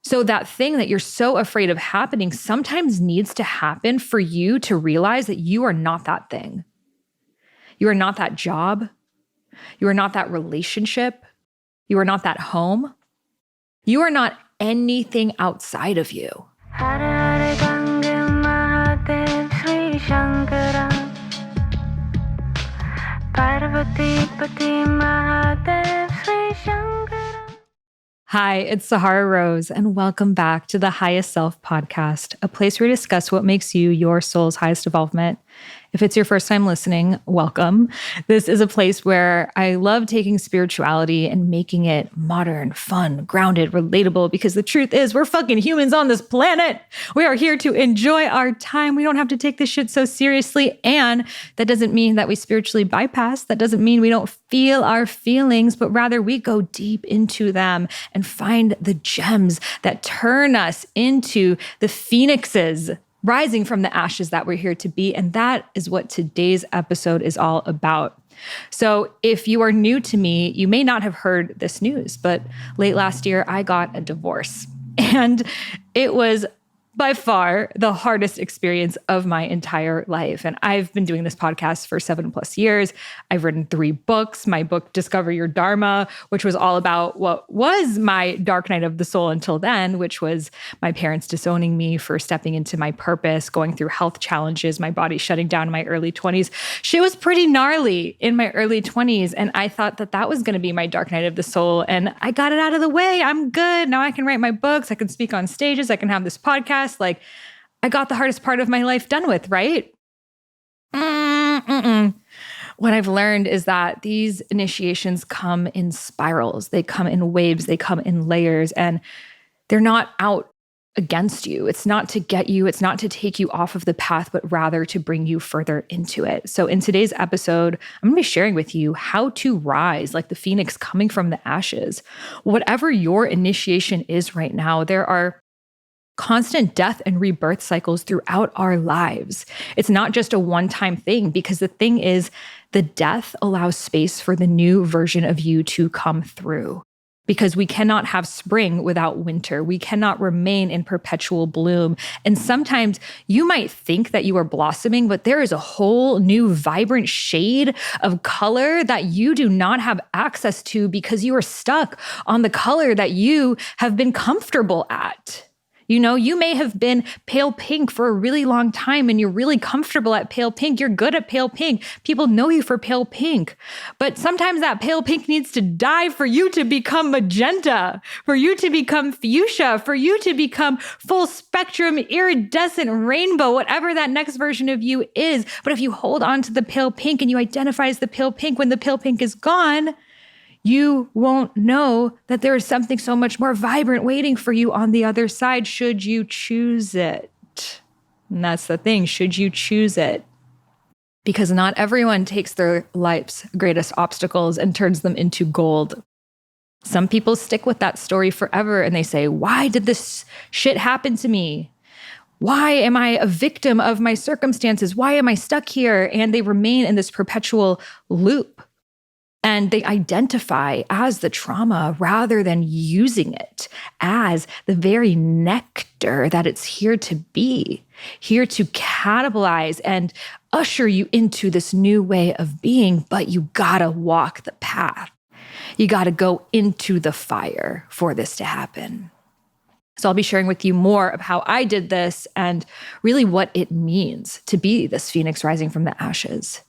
So that thing that you're so afraid of happening sometimes needs to happen for you to realize that you are not that thing. You are not that job. You are not that relationship. You are not that home. You are not anything outside of you. Hi, it's Sahara Rose, and welcome back to the Highest Self podcast, a place where we discuss what makes you your soul's highest evolvement. If it's your first time listening, welcome. This is a place where I love taking spirituality and making it modern, fun, grounded, relatable, because the truth is we're fucking humans on this planet. We are here to enjoy our time. We don't have to take this shit so seriously. And that doesn't mean that we spiritually bypass. That doesn't mean we don't feel our feelings, but rather we go deep into them and find the gems that turn us into the phoenixes rising from the ashes that we're here to be. And that is what today's episode is all about. So if you are new to me, you may not have heard this news, but late last year, I got a divorce. And it was by far the hardest experience of my entire life. And I've been doing this podcast for 7+ years. I've written 3 books. My book, Discover Your Dharma, which was all about what was my dark night of the soul until then, which was my parents disowning me for stepping into my purpose, going through health challenges, my body shutting down in my early 20s. Shit was pretty gnarly in my early 20s. And I thought that that was going to be my dark night of the soul. And I got it out of the way. I'm good. Now I can write my books. I can speak on stages. I can have this podcast. Like, I got the hardest part of my life done with, right? What I've learned is that these initiations come in spirals. They come in waves. They come in layers, and they're not out against you. It's not to get you. It's not to take you off of the path, but rather to bring you further into it. So in today's episode, I'm going to be sharing with you how to rise like the phoenix coming from the ashes. Whatever your initiation is right now, there are constant death and rebirth cycles throughout our lives. It's not just a one-time thing, because the thing is, the death allows space for the new version of you to come through. Because we cannot have spring without winter. We cannot remain in perpetual bloom. And sometimes you might think that you are blossoming, but there is a whole new vibrant shade of color that you do not have access to because you are stuck on the color that you have been comfortable at. You know, you may have been pale pink for a really long time and you're really comfortable at pale pink. You're good at pale pink. People know you for pale pink. But sometimes that pale pink needs to die for you to become magenta, for you to become fuchsia, for you to become full spectrum, iridescent rainbow, whatever that next version of you is. But if you hold on to the pale pink and you identify as the pale pink when the pale pink is gone, you won't know that there is something so much more vibrant waiting for you on the other side, should you choose it. And that's the thing, should you choose it? Because not everyone takes their life's greatest obstacles and turns them into gold. Some people stick with that story forever and they say, why did this shit happen to me? Why am I a victim of my circumstances? Why am I stuck here? And they remain in this perpetual loop. And they identify as the trauma rather than using it as the very nectar that it's here to be, here to catalyze and usher you into this new way of being. But you gotta walk the path. You gotta go into the fire for this to happen. So I'll be sharing with you more of how I did this and really what it means to be this phoenix rising from the ashes.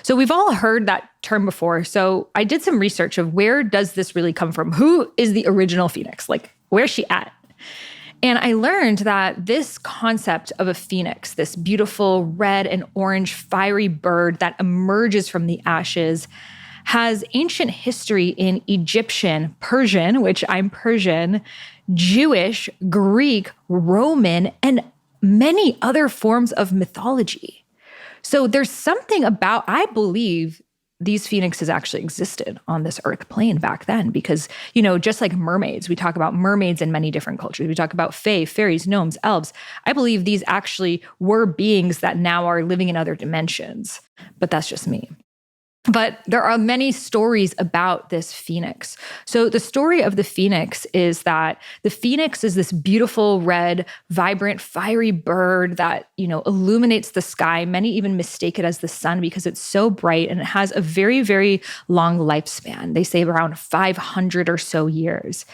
So we've all heard that term before. So I did some research of where does this really come from? Who is the original phoenix? Like, where's she at? And I learned that this concept of a phoenix, this beautiful red and orange fiery bird that emerges from the ashes, has ancient history in Egyptian, Persian, which I'm Persian, Jewish, Greek, Roman, and many other forms of mythology. So there's something about, I believe these phoenixes actually existed on this earth plane back then because, you know, just like mermaids, we talk about mermaids in many different cultures. We talk about fae, fairies, gnomes, elves. I believe these actually were beings that now are living in other dimensions, but that's just me. But there are many stories about this phoenix. So the story of the phoenix is that the phoenix is this beautiful, red, vibrant, fiery bird that, illuminates the sky. Many even mistake it as the sun because it's so bright, and it has a very, very long lifespan. They say around 500 or so years.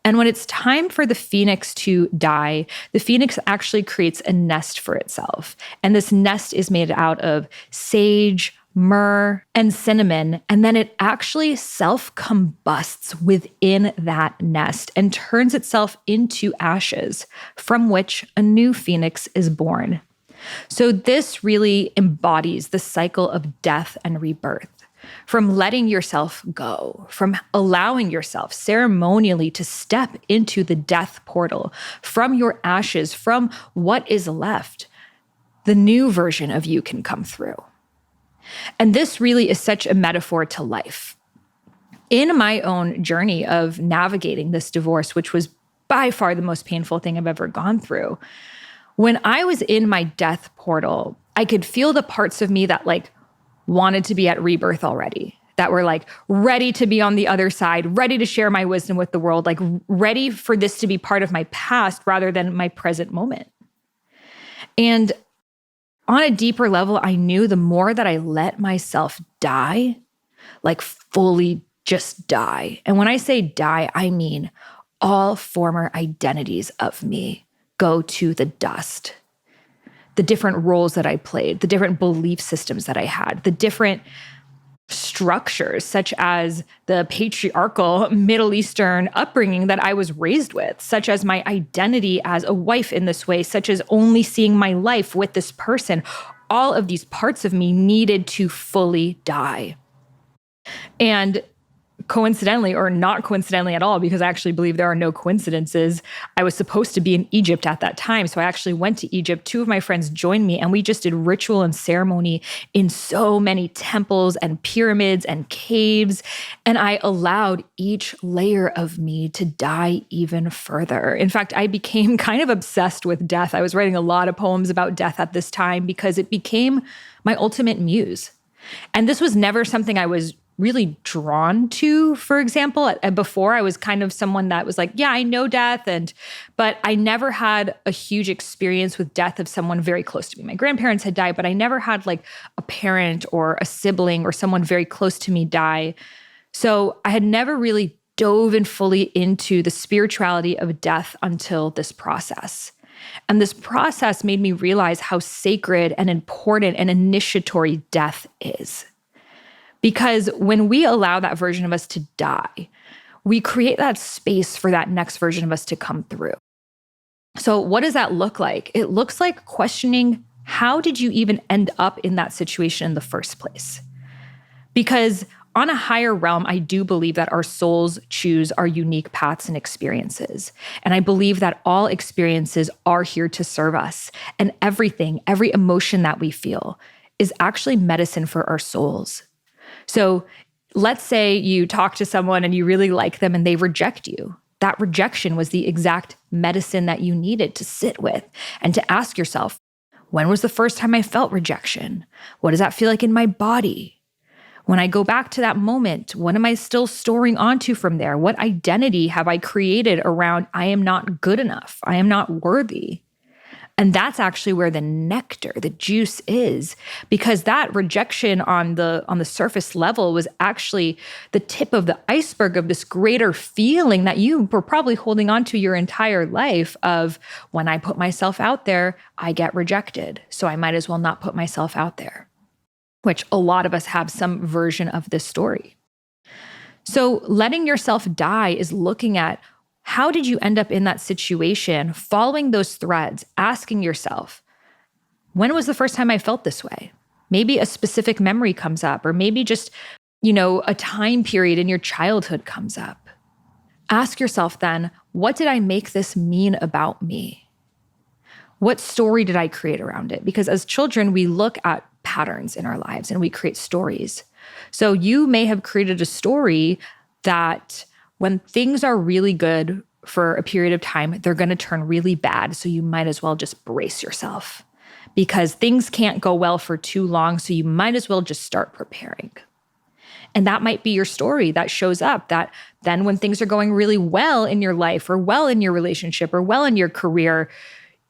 And when it's time for the phoenix to die, the phoenix actually creates a nest for itself. And this nest is made out of sage, myrrh, and cinnamon, and then it actually self-combusts within that nest and turns itself into ashes, from which a new phoenix is born. So this really embodies the cycle of death and rebirth, from letting yourself go, from allowing yourself ceremonially to step into the death portal, from your ashes, from what is left, the new version of you can come through. And this really is such a metaphor to life. In my own journey of navigating this divorce, which was by far the most painful thing I've ever gone through, when I was in my death portal, I could feel the parts of me that wanted to be at rebirth already, that were ready to be on the other side, ready to share my wisdom with the world, ready for this to be part of my past rather than my present moment. And on a deeper level, I knew the more that I let myself die, fully just die. And when I say die, I mean all former identities of me go to the dust. The different roles that I played, the different belief systems that I had, the different structures, such as the patriarchal Middle Eastern upbringing that I was raised with, such as my identity as a wife in this way, such as only seeing my life with this person. All of these parts of me needed to fully die. And coincidentally, or not coincidentally at all, because I actually believe there are no coincidences, I was supposed to be in Egypt at that time. So I actually went to Egypt. Two of my friends joined me, and we just did ritual and ceremony in so many temples and pyramids and caves. And I allowed each layer of me to die even further. In fact, I became kind of obsessed with death. I was writing a lot of poems about death at this time because it became my ultimate muse. And this was never something I was really drawn to, for example. Before, I was kind of someone that was yeah, I know death, but I never had a huge experience with death of someone very close to me. My grandparents had died, but I never had a parent or a sibling or someone very close to me die. So I had never really dove in fully into the spirituality of death until this process. And this process made me realize how sacred and important and initiatory death is. Because when we allow that version of us to die, we create that space for that next version of us to come through. So what does that look like? It looks like questioning, how did you even end up in that situation in the first place? Because on a higher realm, I do believe that our souls choose our unique paths and experiences. And I believe that all experiences are here to serve us. And everything, every emotion that we feel is actually medicine for our souls. So let's say you talk to someone and you really like them and they reject you. That rejection was the exact medicine that you needed to sit with and to ask yourself, when was the first time I felt rejection? What does that feel like in my body? When I go back to that moment, what am I still storing onto from there? What identity have I created around I am not good enough? I am not worthy? And that's actually where the nectar, the juice is, because that rejection on the surface level was actually the tip of the iceberg of this greater feeling that you were probably holding on to your entire life of, when I put myself out there, I get rejected. So I might as well not put myself out there, which a lot of us have some version of this story. So letting yourself die is looking at, how did you end up in that situation, following those threads, asking yourself, when was the first time I felt this way? Maybe a specific memory comes up, or maybe just, a time period in your childhood comes up. Ask yourself then, what did I make this mean about me? What story did I create around it? Because as children, we look at patterns in our lives and we create stories. So you may have created a story that when things are really good for a period of time, they're going to turn really bad. So you might as well just brace yourself, because things can't go well for too long. So you might as well just start preparing. And that might be your story that shows up, that then when things are going really well in your life or well in your relationship or well in your career,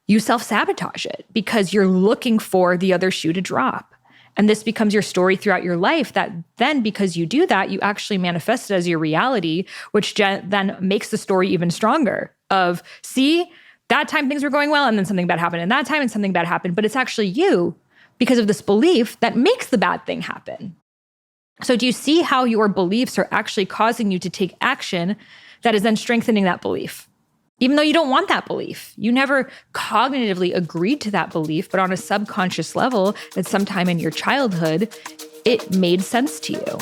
you self-sabotage it because you're looking for the other shoe to drop. And this becomes your story throughout your life, that then because you do that, you actually manifest it as your reality, which then makes the story even stronger of, see, that time things were going well and then something bad happened, and that time and something bad happened, but it's actually you because of this belief that makes the bad thing happen. So do you see how your beliefs are actually causing you to take action that is then strengthening that belief? Even though you don't want that belief, you never cognitively agreed to that belief, but on a subconscious level, at some time in your childhood, it made sense to you.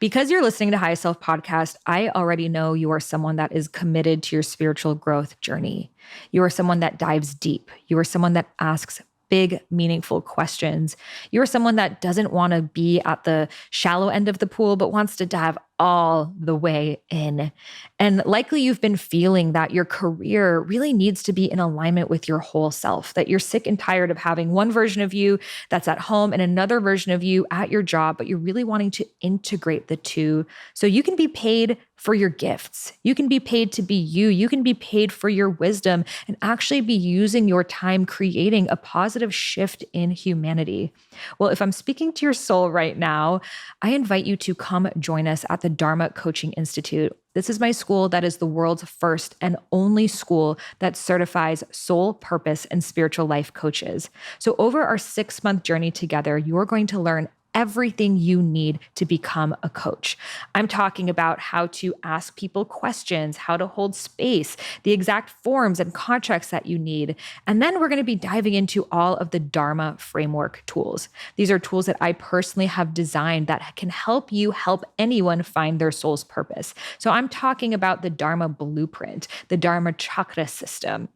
Because you're listening to Highest Self Podcast, I already know you are someone that is committed to your spiritual growth journey. You are someone that dives deep. You are someone that asks big, meaningful questions. You're someone that doesn't want to be at the shallow end of the pool, but wants to dive all the way in. And likely you've been feeling that your career really needs to be in alignment with your whole self, that you're sick and tired of having one version of you that's at home and another version of you at your job, but you're really wanting to integrate the two so you can be paid for your gifts. You can be paid to be you. You can be paid for your wisdom and actually be using your time creating a positive shift in humanity. Well, if I'm speaking to your soul right now, I invite you to come join us at the Dharma Coaching Institute. This is my school that is the world's first and only school that certifies soul, purpose, and spiritual life coaches. So over our 6-month journey together, you're going to learn everything you need to become a coach. I'm talking about how to ask people questions, how to hold space, the exact forms and contracts that you need. And then we're going to be diving into all of the Dharma framework tools. These are tools that I personally have designed that can help you help anyone find their soul's purpose. So I'm talking about the Dharma blueprint, the Dharma chakra system,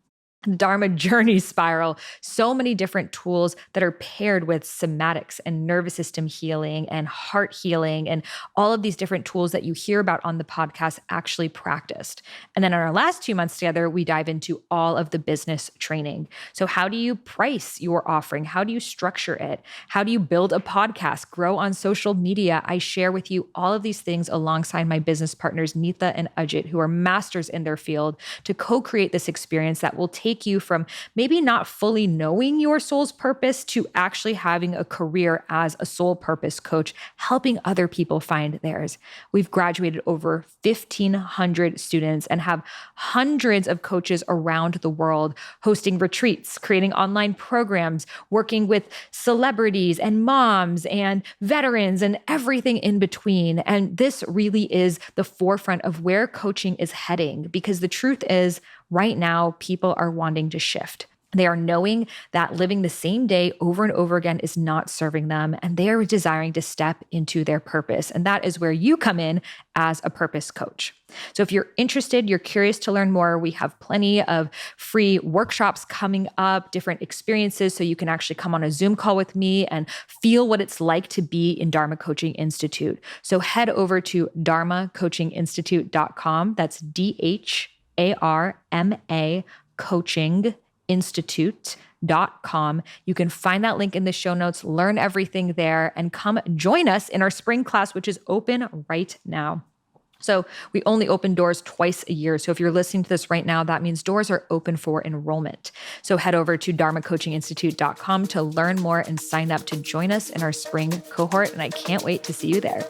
Dharma journey spiral, so many different tools that are paired with somatics and nervous system healing and heart healing and all of these different tools that you hear about on the podcast actually practiced. And then in our last 2 months together, we dive into all of the business training. So how do you price your offering? How do you structure it? How do you build a podcast, grow on social media? I share with you all of these things alongside my business partners, Neetha and Ajit, who are masters in their field, to co-create this experience that will take you from maybe not fully knowing your soul's purpose to actually having a career as a soul purpose coach, helping other people find theirs. We've graduated over 1,500 students and have hundreds of coaches around the world hosting retreats, creating online programs, working with celebrities and moms and veterans and everything in between. And this really is the forefront of where coaching is heading, because the truth is, right now, people are wanting to shift. They are knowing that living the same day over and over again is not serving them, and they are desiring to step into their purpose. And that is where you come in as a purpose coach. So if you're interested, you're curious to learn more, we have plenty of free workshops coming up, different experiences, so you can actually come on a Zoom call with me and feel what it's like to be in Dharma Coaching Institute. So head over to dharmacoachinginstitute.com. That's DHARMA Coaching Institute.com. You can find that link in the show notes, learn everything there, and come join us in our spring class, which is open right now. So we only open doors twice a year. So if you're listening to this right now, that means doors are open for enrollment. So head over to dharmacoachinginstitute.com to learn more and sign up to join us in our spring cohort. And I can't wait to see you there.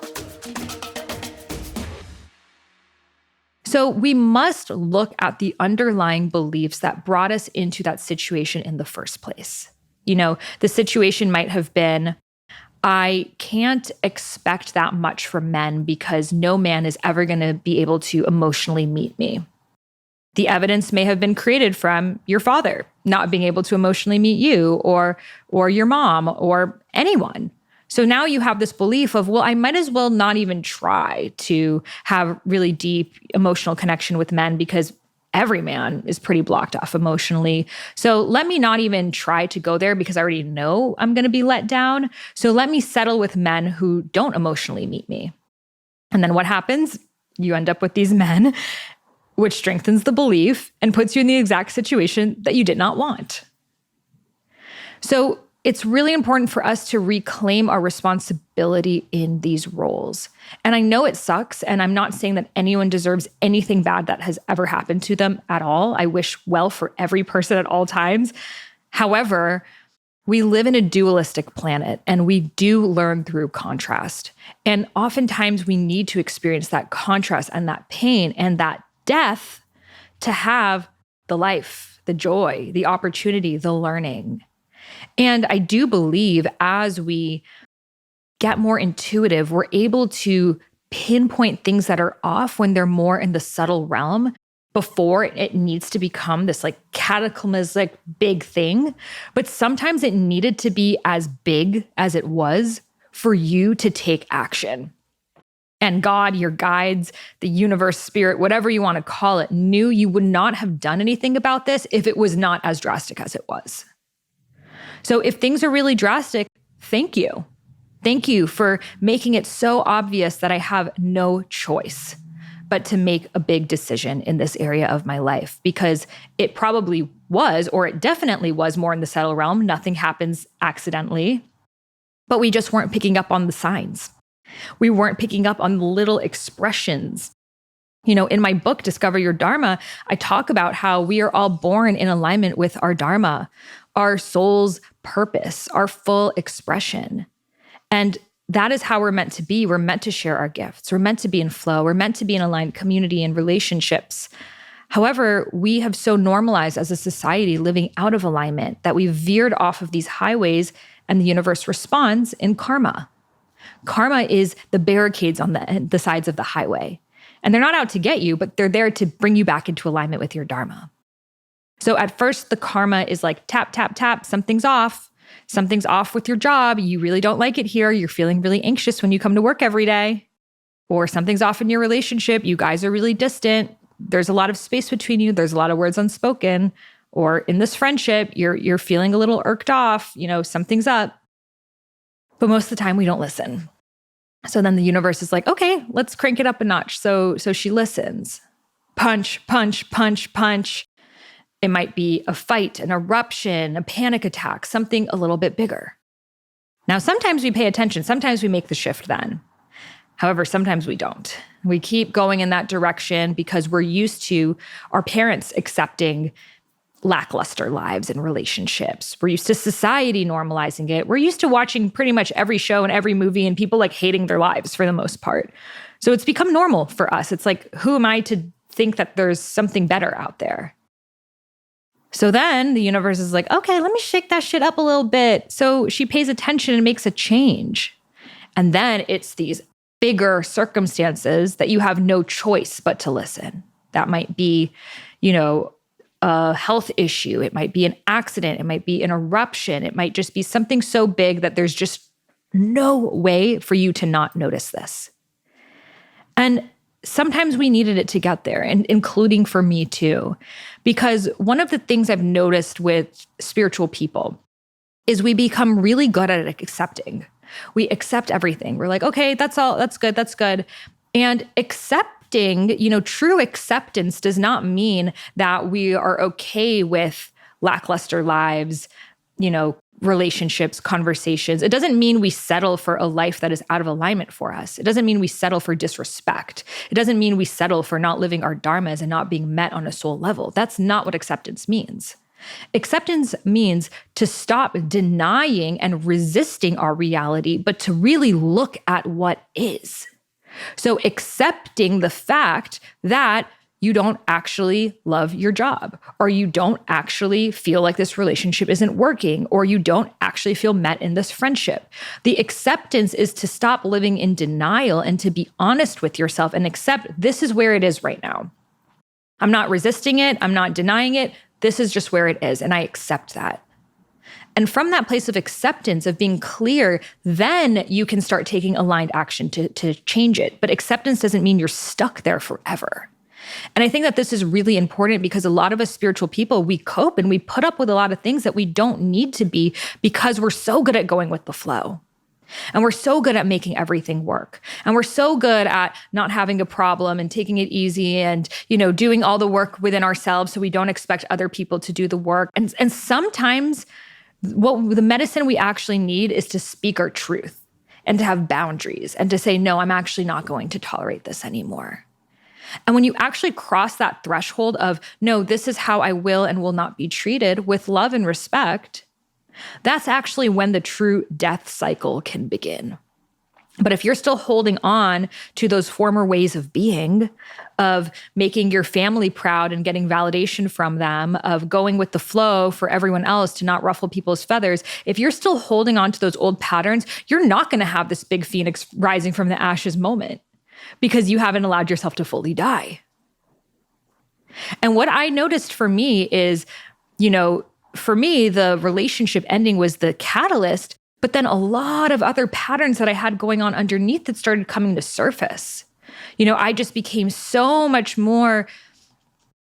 So we must look at the underlying beliefs that brought us into that situation in the first place. You know, the situation might have been, I can't expect that much from men because no man is ever going to be able to emotionally meet me. The evidence may have been created from your father not being able to emotionally meet you, or your mom, or anyone. So now you have this belief of, well, I might as well not even try to have really deep emotional connection with men because every man is pretty blocked off emotionally. So let me not even try to go there because I already know I'm going to be let down. So let me settle with men who don't emotionally meet me. And then what happens? You end up with these men, which strengthens the belief and puts you in the exact situation that you did not want. So it's really important for us to reclaim our responsibility in these roles. And I know it sucks, and I'm not saying that anyone deserves anything bad that has ever happened to them at all. I wish well for every person at all times. However, we live in a dualistic planet, and we do learn through contrast. And oftentimes we need to experience that contrast and that pain and that death to have the life, the joy, the opportunity, the learning. And I do believe as we get more intuitive, we're able to pinpoint things that are off when they're more in the subtle realm before it needs to become this like cataclysmic big thing. But sometimes it needed to be as big as it was for you to take action. And God, your guides, the universe, spirit, whatever you want to call it, knew you would not have done anything about this if it was not as drastic as it was. So if things are really drastic, thank you. Thank you for making it so obvious that I have no choice but to make a big decision in this area of my life, because it probably was, or it definitely was, more in the subtle realm. Nothing happens accidentally, but we just weren't picking up on the signs. We weren't picking up on the little expressions. You know, in my book, Discover Your Dharma, I talk about how we are all born in alignment with our Dharma, our soul's purpose, our full expression. And that is how we're meant to be. We're meant to share our gifts. We're meant to be in flow. We're meant to be in aligned community and relationships. However, we have so normalized as a society living out of alignment that we've veered off of these highways, and the universe responds in karma. Karma is the barricades on the sides of the highway. And they're not out to get you, but they're there to bring you back into alignment with your Dharma. So at first, the karma is like, tap, tap, tap, something's off. Something's off with your job. You really don't like it here. You're feeling really anxious when you come to work every day. Or something's off in your relationship. You guys are really distant. There's a lot of space between you. There's a lot of words unspoken. Or in this friendship, you're feeling a little irked off. You know, something's up. But most of the time, we don't listen. So then the universe is like, okay, let's crank it up a notch. So she listens. Punch, punch, punch, punch. It might be a fight, an eruption, a panic attack, something a little bit bigger. Now, sometimes we pay attention. Sometimes we make the shift then. However, sometimes we don't. We keep going in that direction because we're used to our parents accepting lackluster lives and relationships. We're used to society normalizing it. We're used to watching pretty much every show and every movie and people like hating their lives for the most part. So it's become normal for us. It's like, who am I to think that there's something better out there? So then the universe is like, okay, let me shake that shit up a little bit. So she pays attention and makes a change. And then it's these bigger circumstances that you have no choice but to listen. That might be, you know, a health issue. It might be an accident. It might be an eruption. It might just be something so big that there's just no way for you to not notice this. And sometimes we needed it to get there, and including for me too. Because one of the things I've noticed with spiritual people is we become really good at accepting. We accept everything. We're like, okay, that's all, that's good, that's good. And accepting, you know, true acceptance does not mean that we are okay with lackluster lives, you know, relationships, conversations. It doesn't mean we settle for a life that is out of alignment for us. It doesn't mean we settle for disrespect. It doesn't mean we settle for not living our dharmas and not being met on a soul level. That's not what acceptance means. Acceptance means to stop denying and resisting our reality, but to really look at what is. So accepting the fact that you don't actually love your job, or you don't actually feel like this relationship isn't working, or you don't actually feel met in this friendship. The acceptance is to stop living in denial and to be honest with yourself and accept this is where it is right now. I'm not resisting it. I'm not denying it. This is just where it is, and I accept that. And from that place of acceptance, of being clear, then you can start taking aligned action to change it. But acceptance doesn't mean you're stuck there forever. And I think that this is really important because a lot of us spiritual people, we cope and we put up with a lot of things that we don't need to be because we're so good at going with the flow. And we're so good at making everything work. And we're so good at not having a problem and taking it easy and, you know, doing all the work within ourselves so we don't expect other people to do the work. And sometimes What the medicine we actually need is to speak our truth and to have boundaries and to say, no, I'm actually not going to tolerate this anymore. And when you actually cross that threshold of, no, this is how I will and will not be treated with love and respect, that's actually when the true death cycle can begin. But if you're still holding on to those former ways of being, of making your family proud and getting validation from them, of going with the flow for everyone else to not ruffle people's feathers, if you're still holding on to those old patterns, you're not going to have this big phoenix rising from the ashes moment because you haven't allowed yourself to fully die. And what I noticed for me is, for me, the relationship ending was the catalyst. But then a lot of other patterns that I had going on underneath that started coming to surface. I just became so much more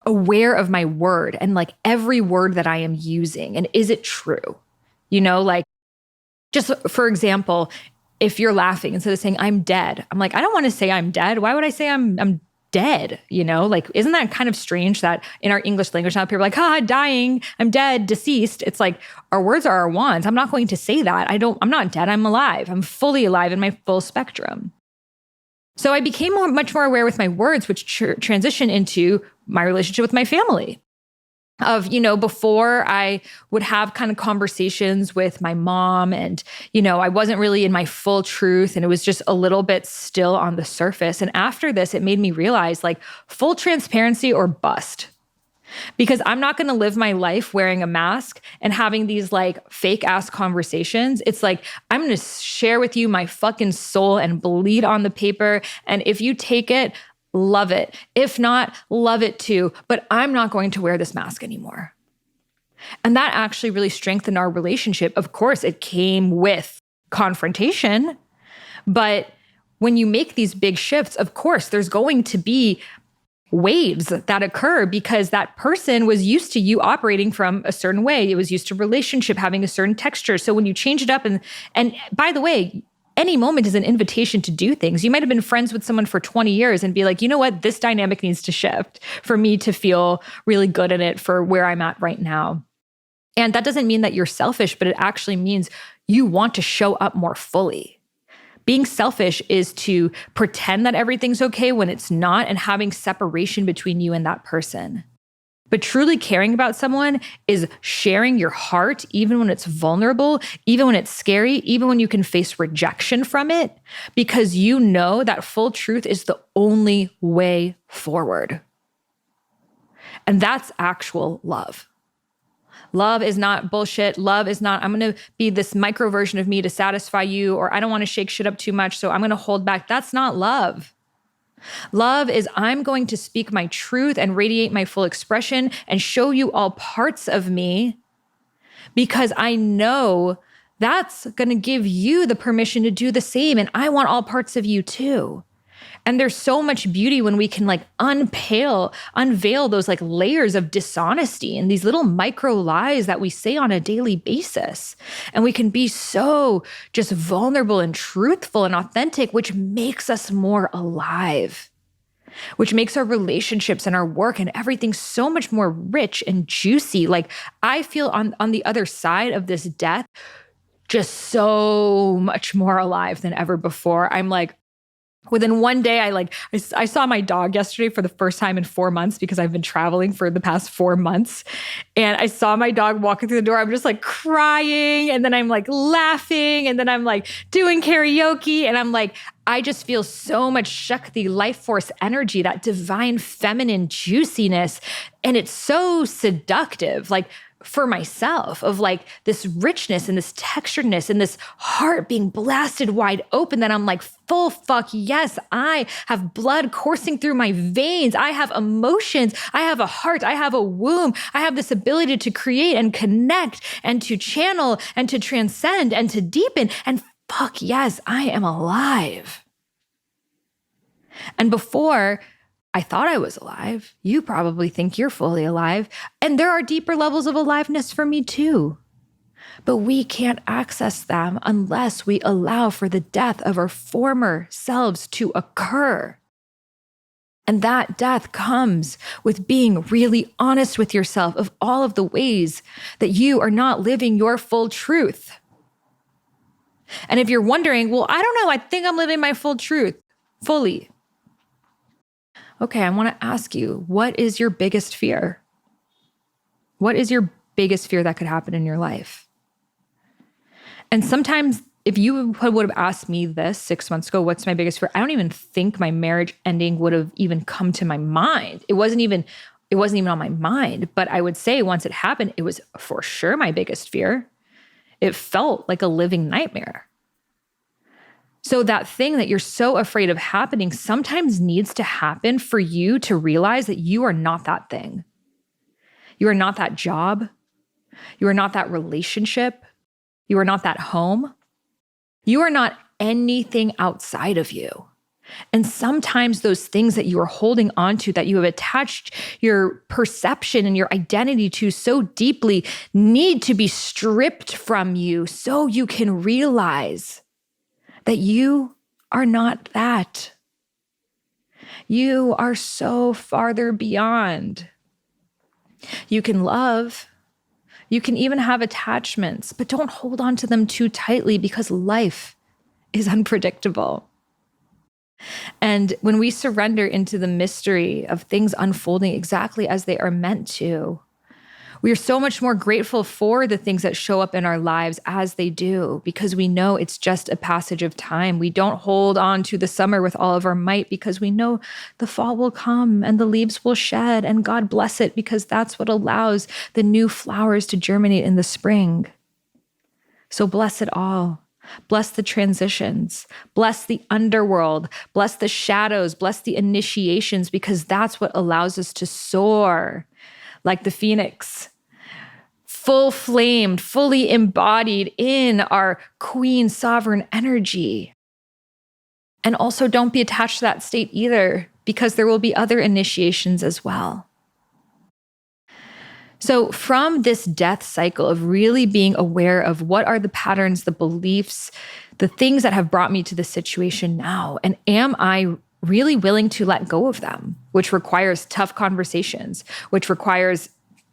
aware of my word and like every word that I am using. And is it true? Just for example, if you're laughing, instead of saying I'm dead, I'm like, I don't want to say I'm dead. Why would I say I'm dead? Isn't that kind of strange that in our English language now people are like, dying, I'm dead, deceased. It's like our words are our wands. I'm not going to say that. I'm not dead. I'm alive. I'm fully alive in my full spectrum. So I became much more aware with my words, which transitioned into my relationship with my family. Before I would have kind of conversations with my mom and, I wasn't really in my full truth and it was just a little bit still on the surface. And after this, it made me realize like full transparency or bust. Because I'm not going to live my life wearing a mask and having these like fake ass conversations. It's like, I'm going to share with you my fucking soul and bleed on the paper. And if you take it, love it. If not, love it too. But I'm not going to wear this mask anymore. And that actually really strengthened our relationship. Of course, it came with confrontation. But when you make these big shifts, of course, there's going to be waves that occur because that person was used to you operating from a certain way. It was used to relationship having a certain texture. So when you change it up and by the way, any moment is an invitation to do things. You might have been friends with someone for 20 years and be like, you know what, this dynamic needs to shift for me to feel really good in it for where I'm at right now. And that doesn't mean that you're selfish, but it actually means you want to show up more fully. Being selfish is to pretend that everything's okay when it's not and having separation between you and that person. But truly caring about someone is sharing your heart, even when it's vulnerable, even when it's scary, even when you can face rejection from it, because you know that full truth is the only way forward. And that's actual love. Love is not bullshit. Love is not, I'm going to be this micro version of me to satisfy you, or I don't want to shake shit up too much, so I'm going to hold back. That's not love. Love is I'm going to speak my truth and radiate my full expression and show you all parts of me because I know that's going to give you the permission to do the same. And I want all parts of you too. And there's so much beauty when we can like unveil those like layers of dishonesty and these little micro lies that we say on a daily basis. And we can be so just vulnerable and truthful and authentic, which makes us more alive, which makes our relationships and our work and everything so much more rich and juicy. Like I feel on the other side of this death, just so much more alive than ever before. I'm like, within one day, I saw my dog yesterday for the first time in 4 months because I've been traveling for the past 4 months. And I saw my dog walking through the door. I'm just like crying. And then I'm like laughing. And then I'm like doing karaoke. And I'm like, I just feel so much Shakti, life force energy, that divine feminine juiciness. And it's so seductive. Like, for myself, of like this richness and this texturedness and this heart being blasted wide open, that I'm like, full fuck yes, I have blood coursing through my veins. I have emotions. I have a heart. I have a womb. I have this ability to create and connect and to channel and to transcend and to deepen. And fuck yes, I am alive. And before, I thought I was alive. You probably think you're fully alive. And there are deeper levels of aliveness for me too. But we can't access them unless we allow for the death of our former selves to occur. And that death comes with being really honest with yourself of all of the ways that you are not living your full truth. And if you're wondering, well, I don't know, I think I'm living my full truth fully. Okay, I want to ask you, what is your biggest fear? What is your biggest fear that could happen in your life? And sometimes if you would have asked me this 6 months ago, what's my biggest fear? I don't even think my marriage ending would have even come to my mind. It wasn't even on my mind. But I would say once it happened, it was for sure my biggest fear. It felt like a living nightmare. So that thing that you're so afraid of happening sometimes needs to happen for you to realize that you are not that thing. You are not that job. You are not that relationship. You are not that home. You are not anything outside of you. And sometimes those things that you are holding on to, that you have attached your perception and your identity to so deeply, need to be stripped from you so you can realize that you are not that. You are so farther beyond. You can love. You can even have attachments, but don't hold on to them too tightly because life is unpredictable. And when we surrender into the mystery of things unfolding exactly as they are meant to, we are so much more grateful for the things that show up in our lives as they do, because we know it's just a passage of time. We don't hold on to the summer with all of our might because we know the fall will come and the leaves will shed, and God bless it, because that's what allows the new flowers to germinate in the spring. So bless it all. Bless the transitions, bless the underworld, bless the shadows, bless the initiations, because that's what allows us to soar like the phoenix, full flamed, fully embodied in our queen sovereign energy. And also don't be attached to that state either, because there will be other initiations as well. So from this death cycle of really being aware of what are the patterns, the beliefs, the things that have brought me to this situation now, and am I really willing to let go of them, which requires tough conversations, which requires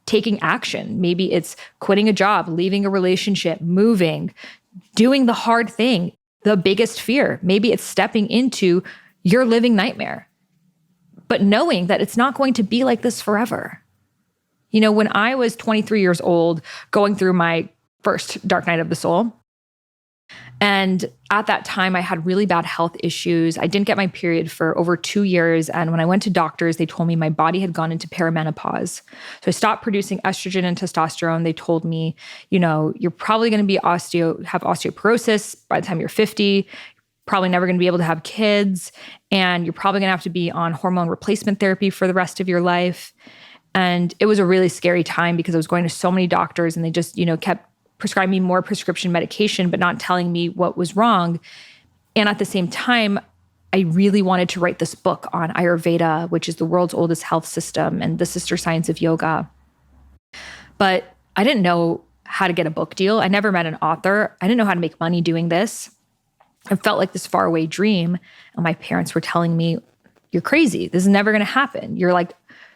taking action. Maybe it's quitting a job, leaving a relationship, moving, doing the hard thing, the biggest fear. Maybe it's stepping into your living nightmare, but knowing that it's not going to be like this forever. You know, when I was 23 years old, going through my first dark night of the soul, and at that time I had really bad health issues. I didn't get my period for over 2 years. And when I went to doctors, they told me my body had gone into perimenopause. So I stopped producing estrogen and testosterone. They told me, you know, you're probably going to be have osteoporosis by the time you're 50, probably never going to be able to have kids, and you're probably going to have to be on hormone replacement therapy for the rest of your life. And it was a really scary time because I was going to so many doctors and they just, you know, kept prescribing me more prescription medication, but not telling me what was wrong. And at the same time, I really wanted to write this book on Ayurveda, which is the world's oldest health system, and the sister science of yoga. But I didn't know how to get a book deal. I never met an author. I didn't know how to make money doing this. It felt like this faraway dream. And my parents were telling me, you're crazy. This is never going to happen. You're like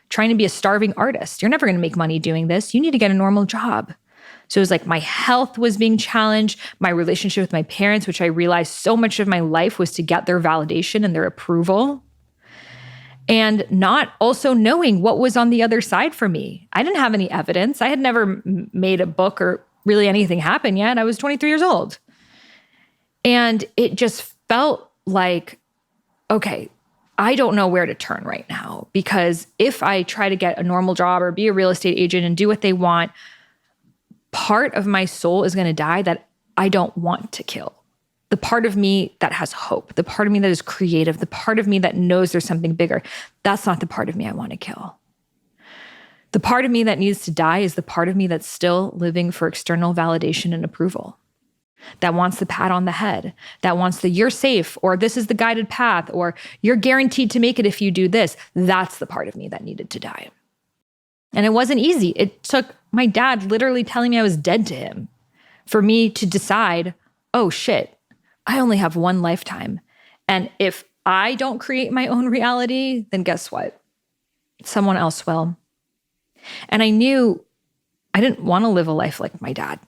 trying to be a starving artist. You're never going to make money doing this. You need to get a normal job. So it was like my health was being challenged, my relationship with my parents, which I realized so much of my life was to get their validation and their approval, and not also knowing what was on the other side for me. I didn't have any evidence. I had never made a book or really anything happen yet. I was 23 years old. And it just felt like, okay, I don't know where to turn right now, because if I try to get a normal job or be a real estate agent and do what they want, part of my soul is going to die that I don't want to kill. The part of me that has hope, the part of me that is creative, the part of me that knows there's something bigger, that's not the part of me I want to kill. The part of me that needs to die is the part of me that's still living for external validation and approval, that wants the pat on the head, that wants the you're safe, or this is the guided path, or you're guaranteed to make it if you do this. That's the part of me that needed to die. And it wasn't easy. It took my dad literally telling me I was dead to him for me to decide, oh shit, I only have one lifetime. And if I don't create my own reality, then guess what? Someone else will. And I knew I didn't want to live a life like my dad.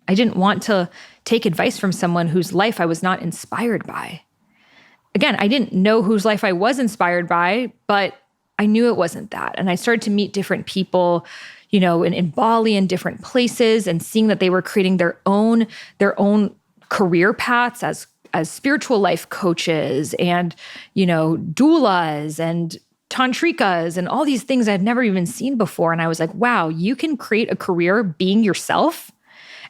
I didn't want to take advice from someone whose life I was not inspired by. Again, I didn't know whose life I was inspired by, but I knew it wasn't that. And I started to meet different people, in Bali and different places, and seeing that they were creating their own career paths as spiritual life coaches and, doulas and tantrikas and all these things I'd never even seen before. And I was like, wow, you can create a career being yourself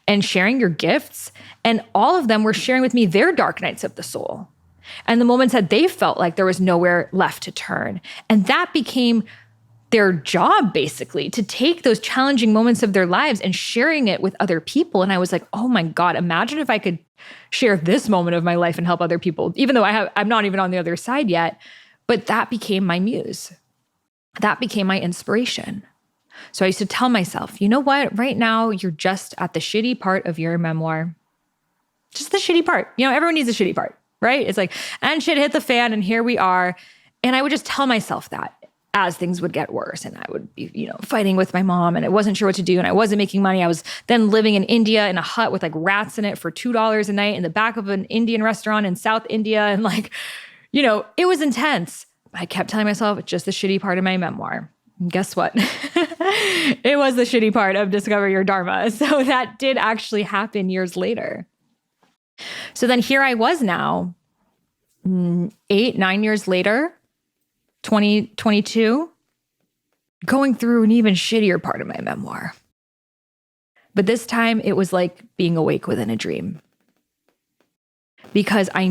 and sharing your gifts. And all of them were sharing with me their dark nights of the soul and the moments that they felt like there was nowhere left to turn. And that became their job, basically, to take those challenging moments of their lives and sharing it with other people. And I was like, oh my God, imagine if I could share this moment of my life and help other people, even though I'm not even on the other side yet. But that became my muse. That became my inspiration. So I used to tell myself, you know what? Right now, you're just at the shitty part of your memoir. Just the shitty part. Everyone needs a shitty part, right? It's like, and shit hit the fan and here we are. And I would just tell myself that as things would get worse. And I would be, fighting with my mom and I wasn't sure what to do. And I wasn't making money. I was then living in India in a hut with like rats in it for $2 a night in the back of an Indian restaurant in South India. And like, it was intense. I kept telling myself it's just the shitty part of my memoir. And guess what? It was the shitty part of Discover Your Dharma. So that did actually happen years later. So then here I was now, 8-9 years later, 2022, going through an even shittier part of my memoir. But this time it was like being awake within a dream. Because I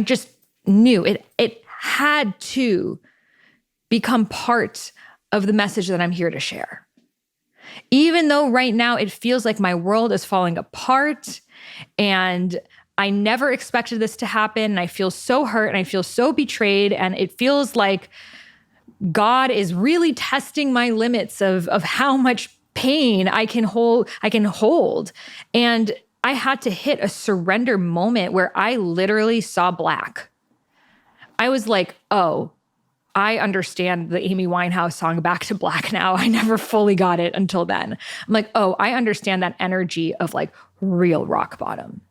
just knew it had to become part of the message that I'm here to share. Even though right now it feels like my world is falling apart and I never expected this to happen and I feel so hurt and I feel so betrayed and it feels like God is really testing my limits of how much pain I can hold. And I had to hit a surrender moment where I literally saw black. I was like, oh, I understand the Amy Winehouse song Back to Black now. I never fully got it until then. I'm like, oh, I understand that energy of like real rock bottom.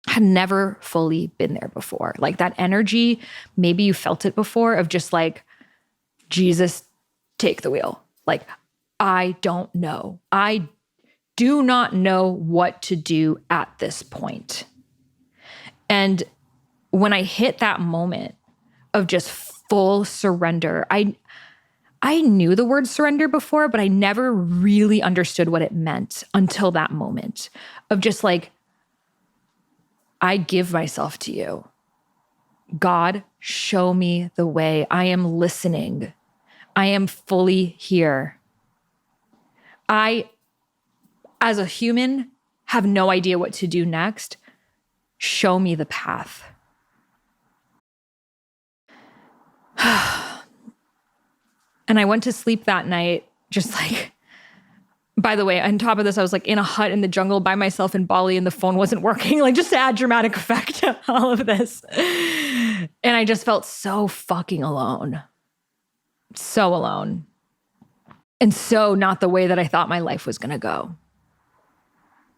I had never fully been there before. Like that energy, maybe you felt it before of just like, Jesus, take the wheel. Like, I don't know. I do not know what to do at this point. And when I hit that moment of just full surrender, I knew the word surrender before, but I never really understood what it meant until that moment of just like, I give myself to you. God, show me the way. I am listening. I am fully here. I, as a human, have no idea what to do next. Show me the path. And I went to sleep that night, just like, by the way, on top of this, I was like in a hut in the jungle by myself in Bali and the phone wasn't working, like just to add dramatic effect to all of this. And I just felt so fucking alone. So alone. And so not the way that I thought my life was going to go.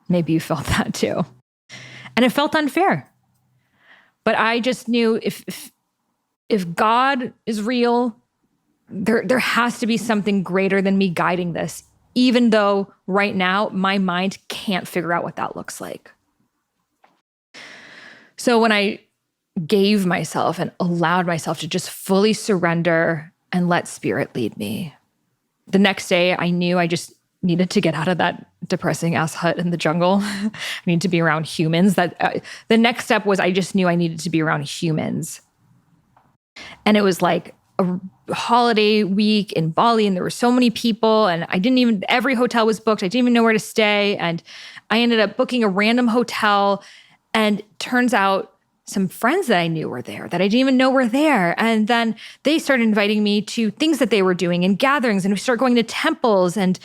Maybe you felt that too. And it felt unfair. But I just knew if God is real, there has to be something greater than me guiding this, even though right now my mind can't figure out what that looks like. So when I gave myself and allowed myself to just fully surrender and let spirit lead me, the next day I knew I just needed to get out of that depressing ass hut in the jungle. I need to be around humans. The next step was I just knew I needed to be around humans. And it was like a holiday week in Bali and there were so many people and every hotel was booked. I didn't even know where to stay. And I ended up booking a random hotel and turns out some friends that I knew were there that I didn't even know were there. And then they started inviting me to things that they were doing and gatherings and we started going to temples and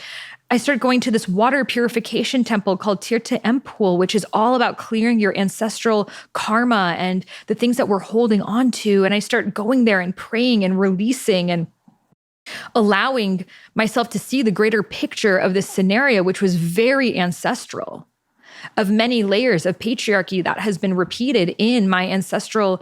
I started going to this water purification temple called Tirtha Empul, which is all about clearing your ancestral karma and the things that we're holding on to. And I started going there and praying and releasing and allowing myself to see the greater picture of this scenario, which was very ancestral, of many layers of patriarchy that has been repeated in my ancestral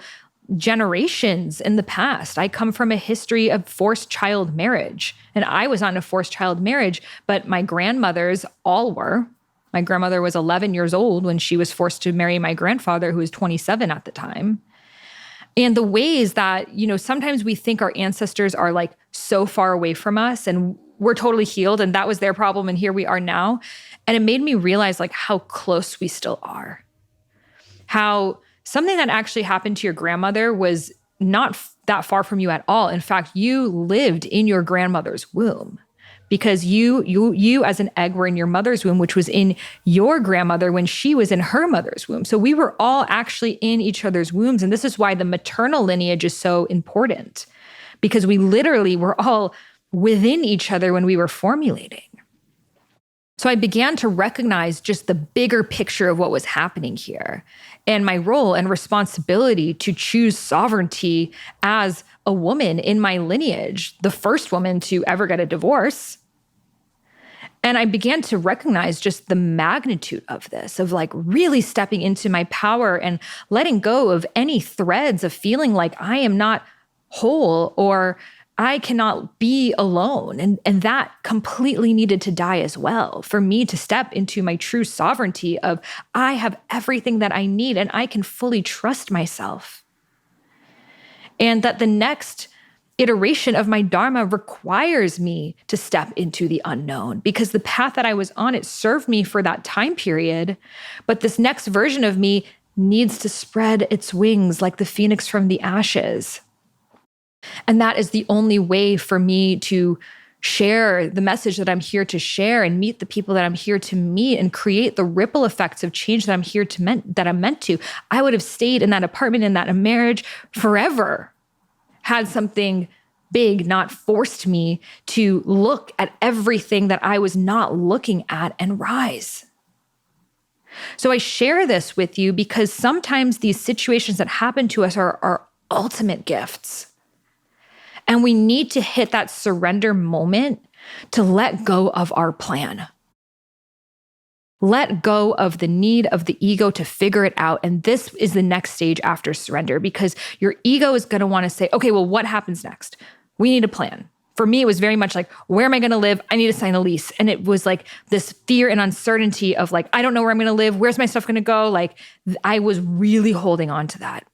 generations in the past. I come from a history of forced child marriage, and I was not in a forced child marriage, but my grandmothers all were. My grandmother was 11 years old when she was forced to marry my grandfather, who was 27 at the time. And the ways that, sometimes we think our ancestors are like so far away from us and we're totally healed and that was their problem and here we are now. And it made me realize like how close we still are. How something that actually happened to your grandmother was not that far from you at all. In fact, you lived in your grandmother's womb because you as an egg were in your mother's womb, which was in your grandmother when she was in her mother's womb. So we were all actually in each other's wombs. And this is why the maternal lineage is so important, because we literally were all within each other when we were formulating. So I began to recognize just the bigger picture of what was happening here and my role and responsibility to choose sovereignty as a woman in my lineage, the first woman to ever get a divorce. And I began to recognize just the magnitude of this, of like really stepping into my power and letting go of any threads of feeling like I am not whole or I cannot be alone. And that completely needed to die as well for me to step into my true sovereignty of I have everything that I need and I can fully trust myself. And that the next iteration of my Dharma requires me to step into the unknown because the path that I was on, it served me for that time period. But this next version of me needs to spread its wings like the phoenix from the ashes. And that is the only way for me to share the message that I'm here to share and meet the people that I'm here to meet and create the ripple effects of change that I'm here to that I'm meant to. I would have stayed in that apartment, in that marriage forever had something big not forced me to look at everything that I was not looking at and rise. So I share this with you because sometimes these situations that happen to us are ultimate gifts. And we need to hit that surrender moment to let go of our plan. Let go of the need of the ego to figure it out. And this is the next stage after surrender because your ego is going to want to say, okay, well, what happens next? We need a plan. For me, it was very much like, where am I going to live? I need to sign a lease. And it was like this fear and uncertainty of like, I don't know where I'm going to live. Where's my stuff going to go? Like I was really holding on to that.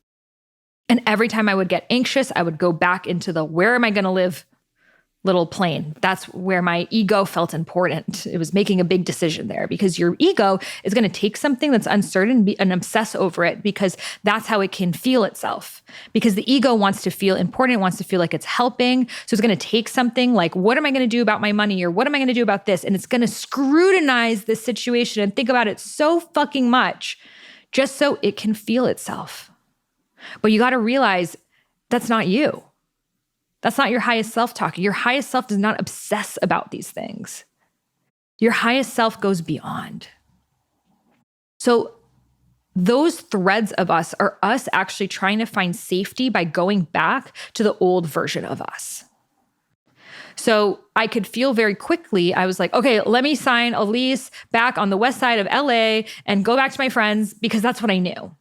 And every time I would get anxious, I would go back into the where am I going to live little plane. That's where my ego felt important. It was making a big decision there because your ego is going to take something that's uncertain and obsess over it because that's how it can feel itself. Because the ego wants to feel important, it wants to feel like it's helping. So it's going to take something like, what am I going to do about my money? Or what am I going to do about this? And it's going to scrutinize this situation and think about it so fucking much just so it can feel itself. But you got to realize that's not you. That's not your highest self talking. Your highest self does not obsess about these things. Your highest self goes beyond. So those threads of us are us actually trying to find safety by going back to the old version of us. So I could feel very quickly, I was like, okay, let me sign a lease back on the west side of LA and go back to my friends because that's what I knew.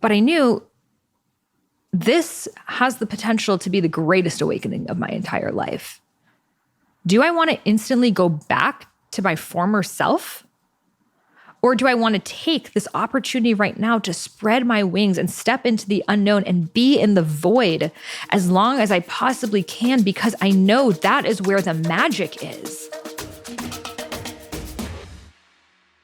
But I knew this has the potential to be the greatest awakening of my entire life. Do I want to instantly go back to my former self? Or do I want to take this opportunity right now to spread my wings and step into the unknown and be in the void as long as I possibly can because I know that is where the magic is?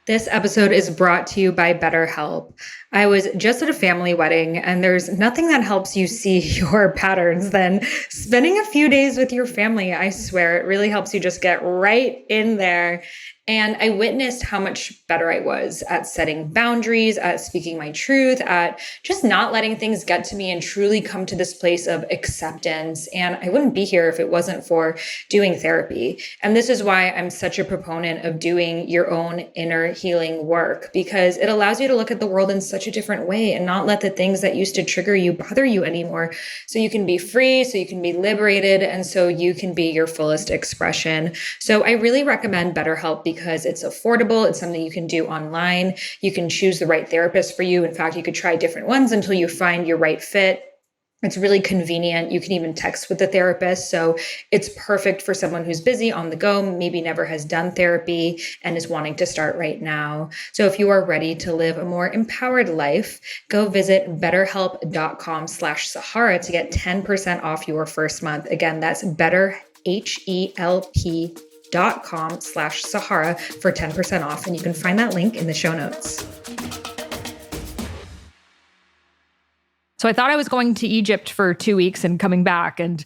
This episode is brought to you by BetterHelp. I was just at a family wedding, and there's nothing that helps you see your patterns than spending a few days with your family. I swear, it really helps you just get right in there And I witnessed how much better I was at setting boundaries, at speaking my truth, at just not letting things get to me and truly come to this place of acceptance. And I wouldn't be here if it wasn't for doing therapy. And this is why I'm such a proponent of doing your own inner healing work, because it allows you to look at the world in such a different way and not let the things that used to trigger you bother you anymore. So you can be free, so you can be liberated, and so you can be your fullest expression. So I really recommend BetterHelp because it's affordable. It's something you can do online. You can choose the right therapist for you. In fact, you could try different ones until you find your right fit. It's really convenient. You can even text with the therapist. So it's perfect for someone who's busy, on the go, maybe never has done therapy and is wanting to start right now. So if you are ready to live a more empowered life, go visit betterhelp.com/Sahara to get 10% off your first month. Again, that's betterhelp.com/Sahara for 10% off. And you can find that link in the show notes. So I thought I was going to Egypt for 2 weeks and coming back. And,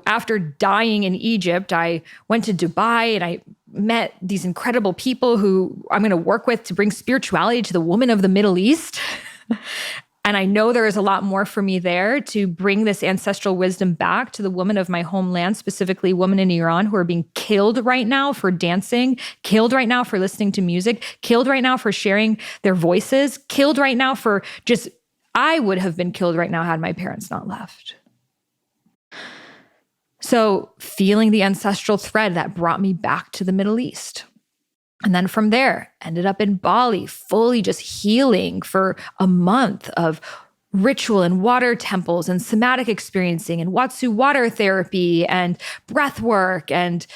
after dying in Egypt, I went to Dubai and I met these incredible people who I'm going to work with to bring spirituality to the woman of the Middle East. And I know there is a lot more for me there to bring this ancestral wisdom back to the women of my homeland, specifically women in Iran who are being killed right now for dancing, killed right now for listening to music, killed right now for sharing their voices, killed right now for just... I would have been killed right now had my parents not left. So feeling the ancestral thread that brought me back to the Middle East. And then from there, ended up in Bali, fully just healing for a month of ritual and water temples and somatic experiencing and Watsu water therapy and breath work and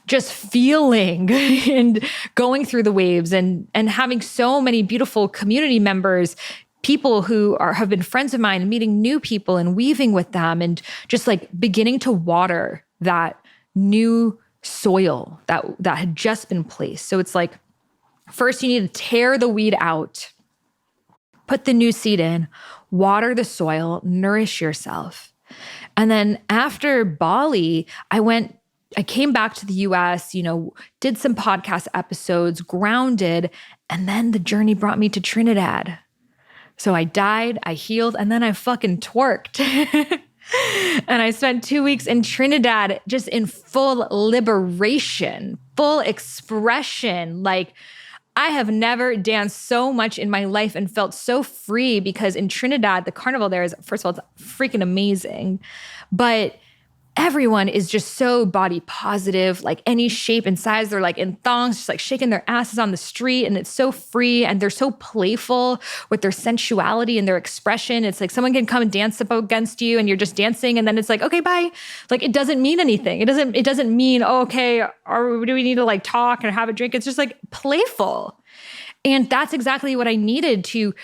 just feeling and going through the waves and having so many beautiful community members, people who have been friends of mine, and meeting new people and weaving with them and just like beginning to water that new soil that had just been placed. So it's like, first you need to tear the weed out, put the new seed in, water the soil, nourish yourself. And then after Bali, I came back to the US, did some podcast episodes, grounded, and then the journey brought me to Trinidad. So I died, I healed, and then I fucking twerked. And I spent 2 weeks in Trinidad just in full liberation, full expression. Like, I have never danced so much in my life and felt so free, because in Trinidad, the carnival there is, first of all, it's freaking amazing. But everyone is just so body positive, like any shape and size. They're like in thongs, just like shaking their asses on the street. And it's so free. And they're so playful with their sensuality and their expression. It's like someone can come and dance up against you and you're just dancing. And then it's like, okay, bye. Like, it doesn't mean anything. It doesn't mean, oh, okay, or do we need to like talk and have a drink? It's just like playful. And that's exactly what I needed to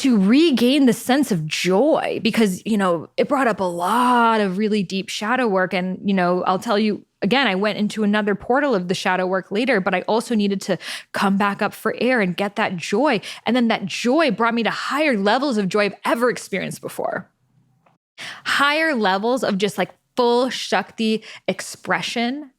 regain the sense of joy, because, it brought up a lot of really deep shadow work. And, I'll tell you again, I went into another portal of the shadow work later, but I also needed to come back up for air and get that joy. And then that joy brought me to higher levels of joy I've ever experienced before. Higher levels of just like full Shakti expression.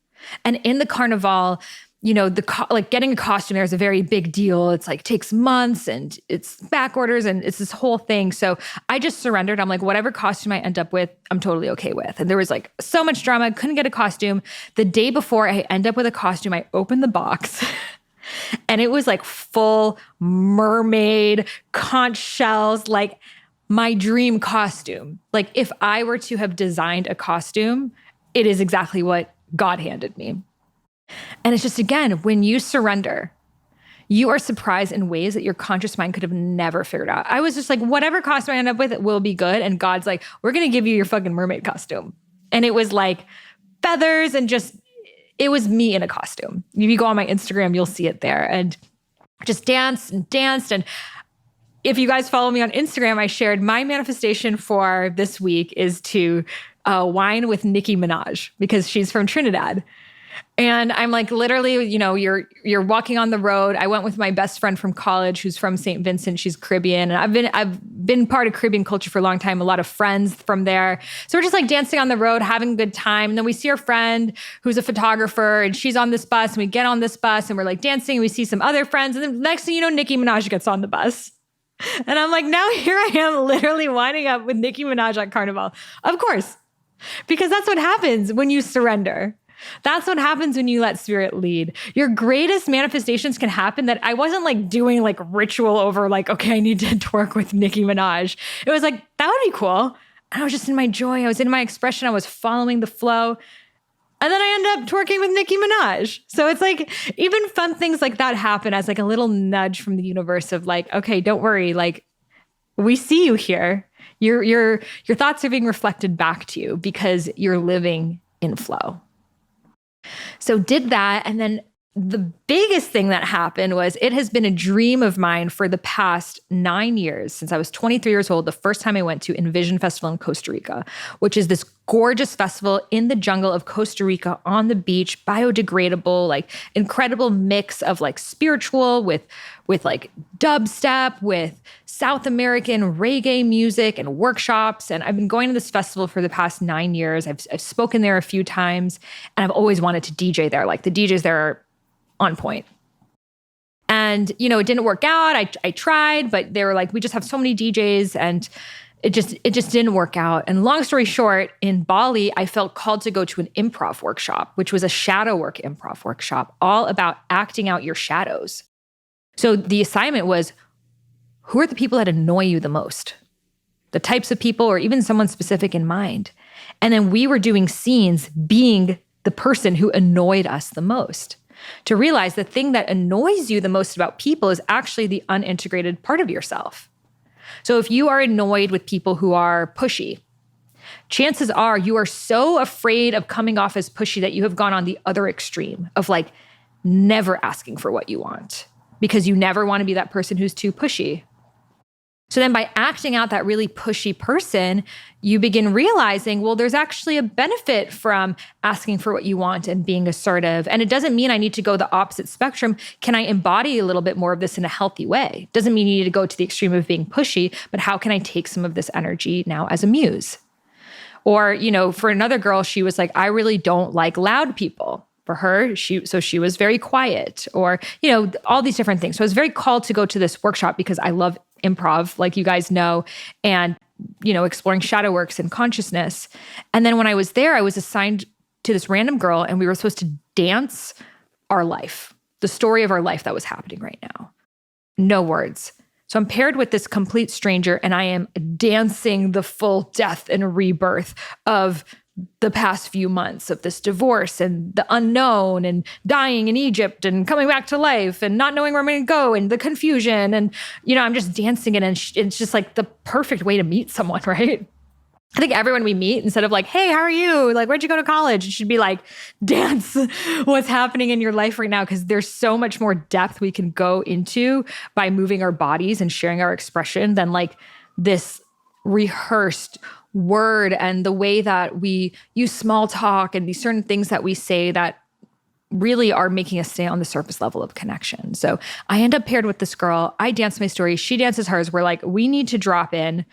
And in the carnival, getting a costume there is a very big deal. It's like takes months and it's back orders and it's this whole thing. So I just surrendered. I'm like, whatever costume I end up with, I'm totally okay with. And there was like so much drama. I couldn't get a costume. The day before I end up with a costume, I opened the box and it was like full mermaid, conch shells, like my dream costume. Like, if I were to have designed a costume, it is exactly what God handed me. And it's just, again, when you surrender, you are surprised in ways that your conscious mind could have never figured out. I was just like, whatever costume I end up with, it will be good. And God's like, we're going to give you your fucking mermaid costume. And it was like feathers and it was me in a costume. If you go on my Instagram, you'll see it there. And just danced and danced. And if you guys follow me on Instagram, I shared my manifestation for this week is to wine with Nicki Minaj, because she's from Trinidad. And I'm like, literally, you're walking on the road. I went with my best friend from college, who's from St. Vincent. She's Caribbean. And I've been part of Caribbean culture for a long time. A lot of friends from there. So we're just like dancing on the road, having a good time. And then we see our friend who's a photographer, and she's on this bus, and we get on this bus and we're like dancing. And we see some other friends. And then next thing you know, Nicki Minaj gets on the bus. And I'm like, now here I am literally winding up with Nicki Minaj at Carnival. Of course, because that's what happens when you surrender. That's what happens when you let spirit lead. Your greatest manifestations can happen that I wasn't like doing like ritual over like, okay, I need to twerk with Nicki Minaj. It was like, that would be cool. And I was just in my joy. I was in my expression. I was following the flow. And then I end up twerking with Nicki Minaj. So it's like, even fun things like that happen as like a little nudge from the universe of like, okay, don't worry. Like, we see you here. Your thoughts are being reflected back to you because you're living in flow. So did that. And then the biggest thing that happened was it has been a dream of mine for the past 9 years, since I was 23 years old, the first time I went to Envision Festival in Costa Rica, which is this gorgeous festival in the jungle of Costa Rica on the beach, biodegradable, like incredible mix of like spiritual with like dubstep, with South American reggae music and workshops. And I've been going to this festival for the past 9 years. I've spoken there a few times, and I've always wanted to DJ there. Like the DJs there are on point. And, it didn't work out. I tried, but they were like, we just have so many DJs, and it just didn't work out. And long story short, in Bali, I felt called to go to an improv workshop, which was a shadow work improv workshop, all about acting out your shadows. So the assignment was, who are the people that annoy you the most? The types of people, or even someone specific in mind. And then we were doing scenes being the person who annoyed us the most. To realize the thing that annoys you the most about people is actually the unintegrated part of yourself. So if you are annoyed with people who are pushy, chances are you are so afraid of coming off as pushy that you have gone on the other extreme of like never asking for what you want, because you never want to be that person who's too pushy. So then by acting out that really pushy person, you begin realizing, well, there's actually a benefit from asking for what you want and being assertive. And it doesn't mean I need to go the opposite spectrum. Can I embody a little bit more of this in a healthy way? Doesn't mean you need to go to the extreme of being pushy, but how can I take some of this energy now as a muse? Or, for another girl, she was like, I really don't like loud people. For her, she was very quiet, or, all these different things. So I was very called to go to this workshop because I love improv, like you guys know, and, exploring shadow works and consciousness. And then when I was there, I was assigned to this random girl, and we were supposed to dance our life, the story of our life that was happening right now. No words. So I'm paired with this complete stranger, and I am dancing the full death and rebirth of the past few months of this divorce and the unknown and dying in Egypt and coming back to life and not knowing where I'm going to go and the confusion. And, I'm just dancing it. And it's just like the perfect way to meet someone, right? I think everyone we meet, instead of like, hey, how are you? Like, where'd you go to college? It should be like, dance what's happening in your life right now. Because there's so much more depth we can go into by moving our bodies and sharing our expression than like this rehearsed word and the way that we use small talk and these certain things that we say that really are making us stay on the surface level of connection. So I end up paired with this girl. I dance my story. She dances hers. We're like, we need to drop in.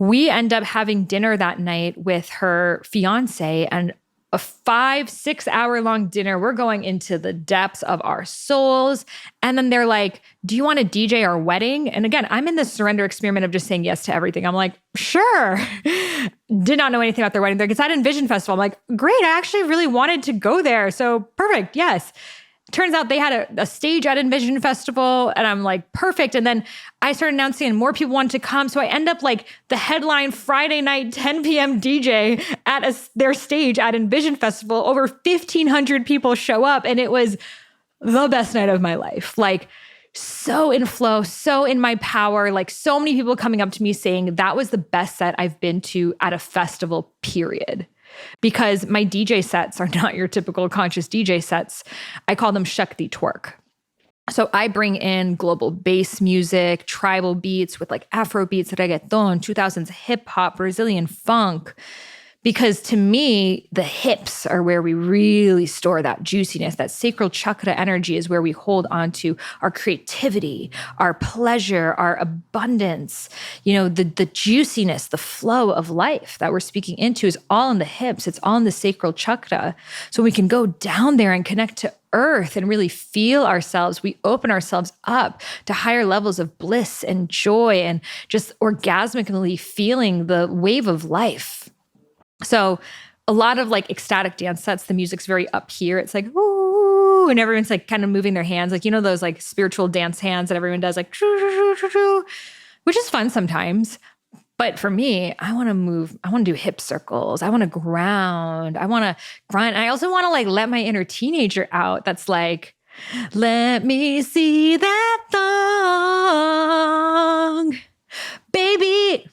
We end up having dinner that night with her fiance, and a 5-6 hour long dinner. We're going into the depths of our souls. And then they're like, do you want to DJ our wedding? And again, I'm in this surrender experiment of just saying yes to everything. I'm like, sure. Did not know anything about their wedding. They're like, it's at Envision Festival. I'm like, great. I actually really wanted to go there. So perfect. Yes. Turns out they had a stage at Envision Festival, and I'm like, perfect. And then I started announcing and more people wanted to come. So I end up like the headline Friday night, 10 p.m. DJ at their stage at Envision Festival. Over 1,500 people show up, and it was the best night of my life. Like, so in flow, so in my power, like so many people coming up to me saying that was the best set I've been to at a festival, period. Because my DJ sets are not your typical conscious DJ sets. I call them Shakti twerk. So I bring in global bass music, tribal beats with like Afro beats, reggaeton, 2000s hip hop, Brazilian funk, Because to me, the hips are where we really store that juiciness. That sacral chakra energy is where we hold on to our creativity, our pleasure, our abundance. The juiciness, the flow of life that we're speaking into is all in the hips. It's all in the sacral chakra. So we can go down there and connect to earth and really feel ourselves. We open ourselves up to higher levels of bliss and joy and just orgasmically feeling the wave of life. So a lot of like ecstatic dance sets, the music's very up here. It's like, ooh, and everyone's like kind of moving their hands. Like, those like spiritual dance hands that everyone does, like, which is fun sometimes. But for me, I want to move. I want to do hip circles. I want to ground. I want to grind. I also want to like let my inner teenager out. That's like, let me see that thong, baby.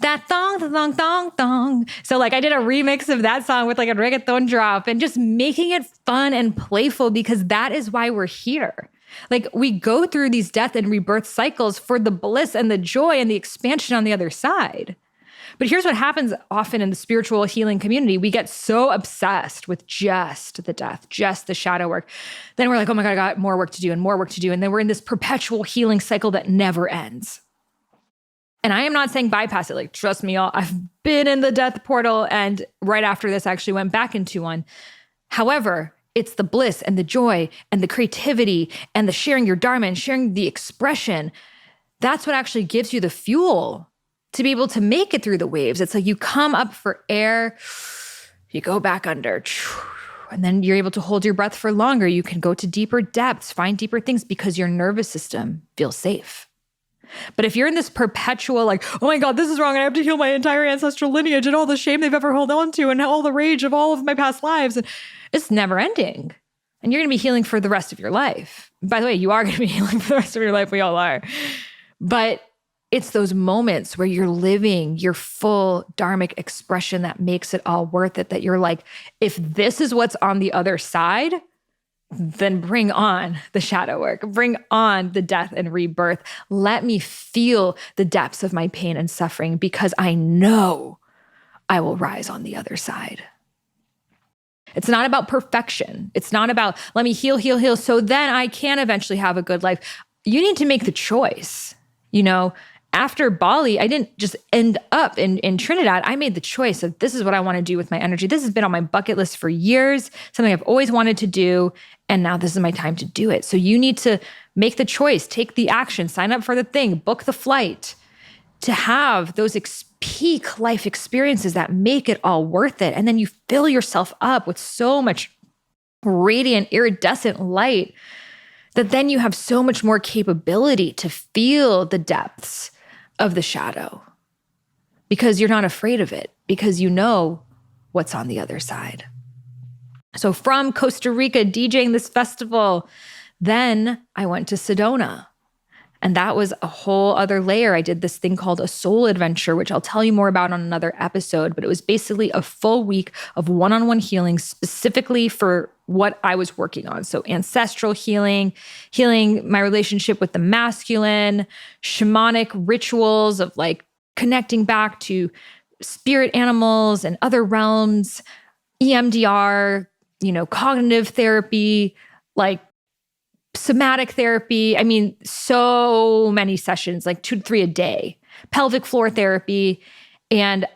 That thong, the thong, thong, thong. So like I did a remix of that song with like a reggaeton drop and just making it fun and playful because that is why we're here. Like we go through these death and rebirth cycles for the bliss and the joy and the expansion on the other side. But here's what happens often in the spiritual healing community. We get so obsessed with just the death, just the shadow work. Then we're like, oh my God, I got more work to do and more work to do. And then we're in this perpetual healing cycle that never ends. And I am not saying bypass it. Like, trust me, y'all, I've been in the death portal. And right after this, I actually went back into one. However, it's the bliss and the joy and the creativity and the sharing your Dharma and sharing the expression. That's what actually gives you the fuel to be able to make it through the waves. It's like you come up for air, you go back under, and then you're able to hold your breath for longer. You can go to deeper depths, find deeper things because your nervous system feels safe. But if you're in this perpetual, like, oh my God, this is wrong, and I have to heal my entire ancestral lineage and all the shame they've ever held on to and all the rage of all of my past lives, and it's never ending. And you're going to be healing for the rest of your life. By the way, you are going to be healing for the rest of your life. We all are. But it's those moments where you're living your full dharmic expression that makes it all worth it, that you're like, if this is what's on the other side, then bring on the shadow work, bring on the death and rebirth. Let me feel the depths of my pain and suffering because I know I will rise on the other side. It's not about perfection. It's not about, let me heal, heal, heal, so then I can eventually have a good life. You need to make the choice. After Bali, I didn't just end up in Trinidad. I made the choice of this is what I want to do with my energy. This has been on my bucket list for years, something I've always wanted to do. And now this is my time to do it. So you need to make the choice, take the action, sign up for the thing, book the flight to have those peak life experiences that make it all worth it. And then you fill yourself up with so much radiant, iridescent light that then you have so much more capability to feel the depths of the shadow because you're not afraid of it, because you know what's on the other side. So from Costa Rica, DJing this festival, then I went to Sedona. And that was a whole other layer. I did this thing called a soul adventure, which I'll tell you more about on another episode, but it was basically a full week of one-on-one healing specifically for what I was working on. So ancestral healing, healing my relationship with the masculine, shamanic rituals of like connecting back to spirit animals and other realms, EMDR, cognitive therapy, like somatic therapy. I mean, so many sessions, like 2 to 3 a day, pelvic floor therapy. And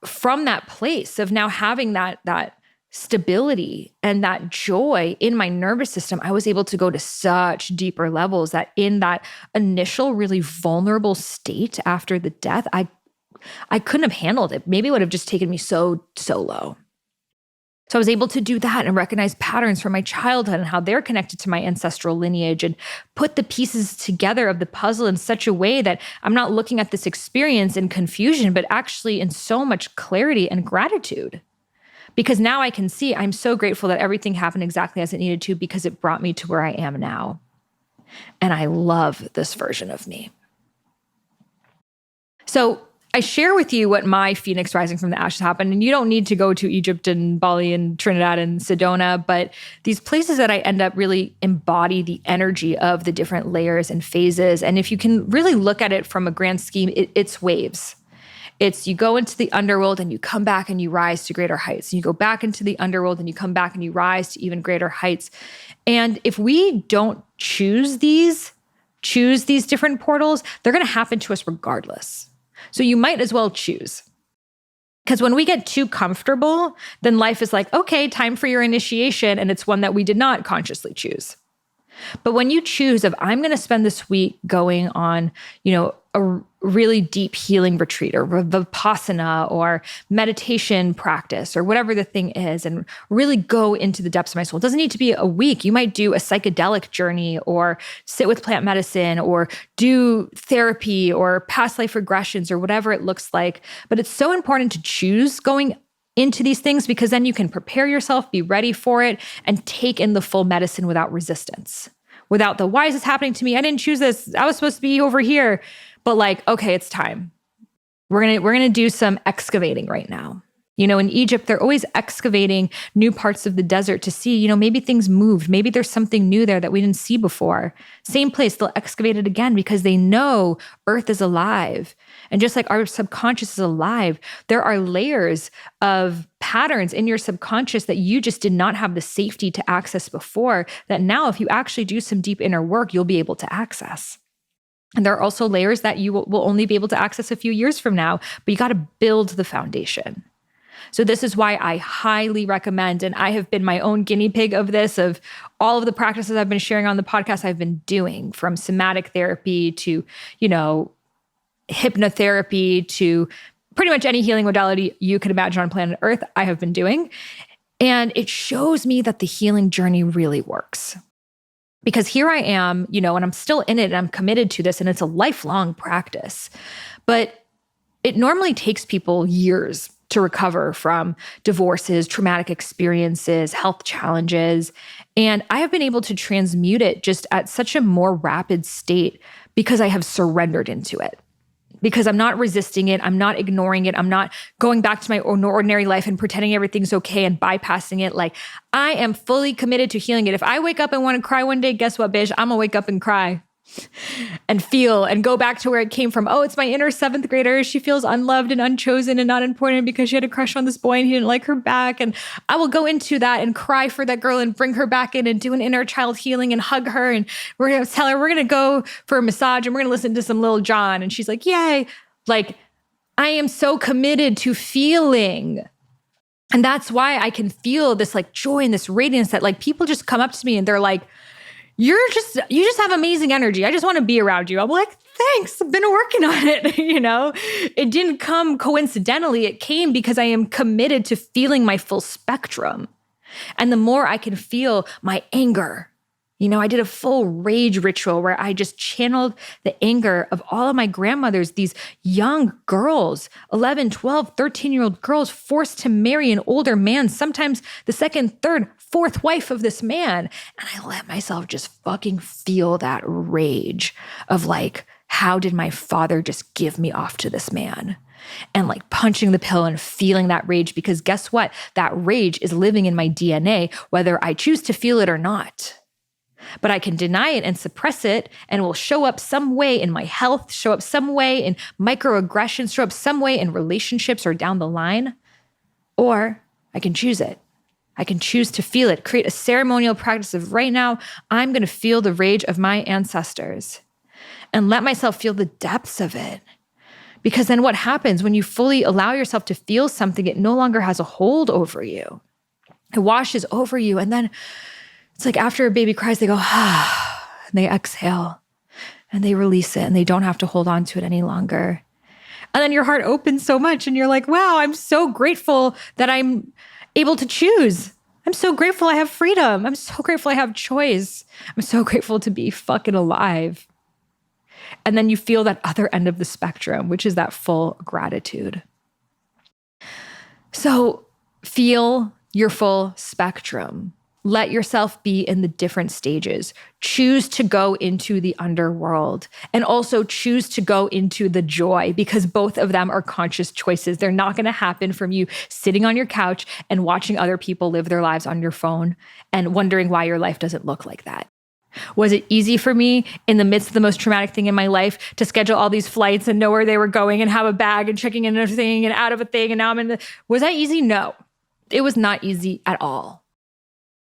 from that place of now having that stability and that joy in my nervous system, I was able to go to such deeper levels that in that initial really vulnerable state after the death, I couldn't have handled it. Maybe it would have just taken me so low. So I was able to do that and recognize patterns from my childhood and how they're connected to my ancestral lineage and put the pieces together of the puzzle in such a way that I'm not looking at this experience in confusion, but actually in so much clarity and gratitude. Because now I can see I'm so grateful that everything happened exactly as it needed to because it brought me to where I am now. And I love this version of me. So I share with you what my Phoenix rising from the ashes happened, and you don't need to go to Egypt and Bali and Trinidad and Sedona, but these places that I end up really embody the energy of the different layers and phases. And if you can really look at it from a grand scheme, it's waves. It's you go into the underworld and you come back and you rise to greater heights. You go back into the underworld and you come back and you rise to even greater heights. And if we don't choose these different portals, they're going to happen to us regardless. So you might as well choose. Because when we get too comfortable, then life is like, okay, time for your initiation. And it's one that we did not consciously choose. But when you choose of, I'm going to spend this week going on, a really deep healing retreat or vipassana or meditation practice or whatever the thing is, and really go into the depths of my soul. It doesn't need to be a week. You might do a psychedelic journey or sit with plant medicine or do therapy or past life regressions or whatever it looks like. But it's so important to choose going into these things, because then you can prepare yourself, be ready for it, and take in the full medicine without resistance, without the, why is this happening to me? I didn't choose this. I was supposed to be over here. But like, okay, it's time. We're gonna do some excavating right now. In Egypt, they're always excavating new parts of the desert to see, maybe things moved. Maybe there's something new there that we didn't see before. Same place, they'll excavate it again because they know Earth is alive. And just like our subconscious is alive, there are layers of patterns in your subconscious that you just did not have the safety to access before, that now if you actually do some deep inner work, you'll be able to access. And there are also layers that you will only be able to access a few years from now, but you got to build the foundation. So this is why I highly recommend, and I have been my own guinea pig of this, of all of the practices I've been sharing on the podcast I've been doing, from somatic therapy to, hypnotherapy to pretty much any healing modality you could imagine on planet Earth, I have been doing. And it shows me that the healing journey really works. Because here I am, and I'm still in it and I'm committed to this, and it's a lifelong practice. But it normally takes people years to recover from divorces, traumatic experiences, health challenges. And I have been able to transmute it just at such a more rapid state because I have surrendered into it. Because I'm not resisting it, I'm not ignoring it, I'm not going back to my ordinary life and pretending everything's okay and bypassing it. Like, I am fully committed to healing it. If I wake up and want to cry one day, guess what, bitch? I'm gonna wake up and cry and feel and go back to where it came from. Oh, it's my inner seventh grader. She feels unloved and unchosen and not important because she had a crush on this boy and he didn't like her back. And I will go into that and cry for that girl and bring her back in and do an inner child healing and hug her. And we're going to tell her, we're going to go for a massage and we're going to listen to some Lil Jon. And she's like, yay. Like, I am so committed to feeling. And that's why I can feel this like joy and this radiance that like people just come up to me and they're like, you just have amazing energy. I just want to be around you. I'm like, thanks. I've been working on it. It didn't come coincidentally. It came because I am committed to feeling my full spectrum. And the more I can feel my anger, I did a full rage ritual where I just channeled the anger of all of my grandmothers, these young girls, 11, 12, 13-year-old girls forced to marry an older man, sometimes the second, third, fourth wife of this man. And I let myself just fucking feel that rage of like, how did my father just give me off to this man? And like punching the pill and feeling that rage, because guess what? That rage is living in my DNA, whether I choose to feel it or not. But I can deny it and suppress it, and it will show up some way in my health, show up some way in microaggressions, show up some way in relationships or down the line. Or I can choose it. I can choose to feel it, create a ceremonial practice of right now, I'm going to feel the rage of my ancestors and let myself feel the depths of it. Because then what happens when you fully allow yourself to feel something, it no longer has a hold over you. It washes over you. And then it's like after a baby cries, they go, and they exhale and they release it and they don't have to hold on to it any longer. And then your heart opens so much and you're like, wow, I'm so grateful that I'm able to choose. I'm so grateful I have freedom. I'm so grateful I have choice. I'm so grateful to be fucking alive. And then you feel that other end of the spectrum, which is that full gratitude. So feel your full spectrum. Let yourself be in the different stages. Choose to go into the underworld and also choose to go into the joy, because both of them are conscious choices. They're not going to happen from you sitting on your couch and watching other people live their lives on your phone and wondering why your life doesn't look like that. Was it easy for me in the midst of the most traumatic thing in my life to schedule all these flights and know where they were going and have a bag and checking in a thing and out of a thing? And now was that easy? No, it was not easy at all.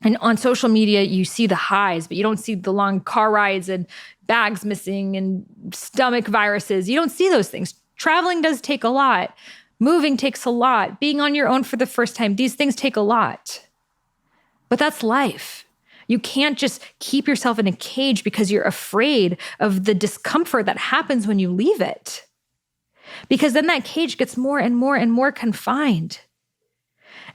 And on social media, you see the highs, but you don't see the long car rides and bags missing and stomach viruses. You don't see those things. Traveling does take a lot. Moving takes a lot. Being on your own for the first time, these things take a lot. But that's life. You can't just keep yourself in a cage because you're afraid of the discomfort that happens when you leave it. Because then that cage gets more and more and more confined.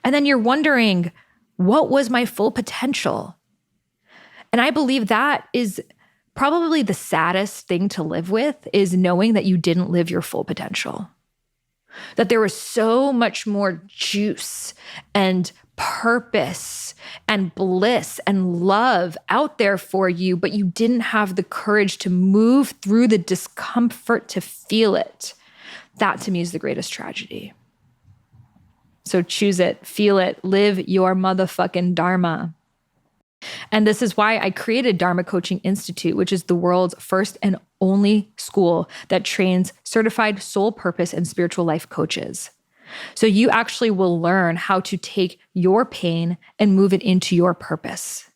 And then you're wondering, what was my full potential? And I believe that is probably the saddest thing to live with, is knowing that you didn't live your full potential. That there was so much more juice and purpose and bliss and love out there for you, but you didn't have the courage to move through the discomfort to feel it. That to me is the greatest tragedy. So choose it, feel it, live your motherfucking Dharma. And this is why I created Dharma Coaching Institute, which is the world's first and only school that trains certified soul purpose and spiritual life coaches. So you actually will learn how to take your pain and move it into your purpose.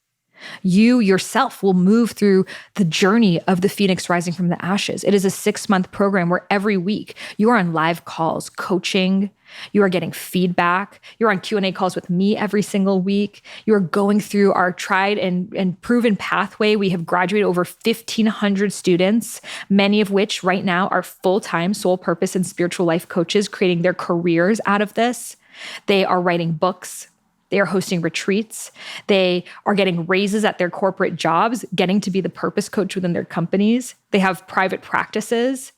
You yourself will move through the journey of the phoenix rising from the ashes. It is a 6-month program where every week you are on live calls, coaching, you are getting feedback, you're on Q&A calls with me every single week. You are going through our tried and proven pathway. We have graduated over 1,500 students, many of which right now are full-time soul purpose and spiritual life coaches, creating their careers out of this. They are writing books. They are hosting retreats. They are getting raises at their corporate jobs, getting to be the purpose coach within their companies. They have private practices.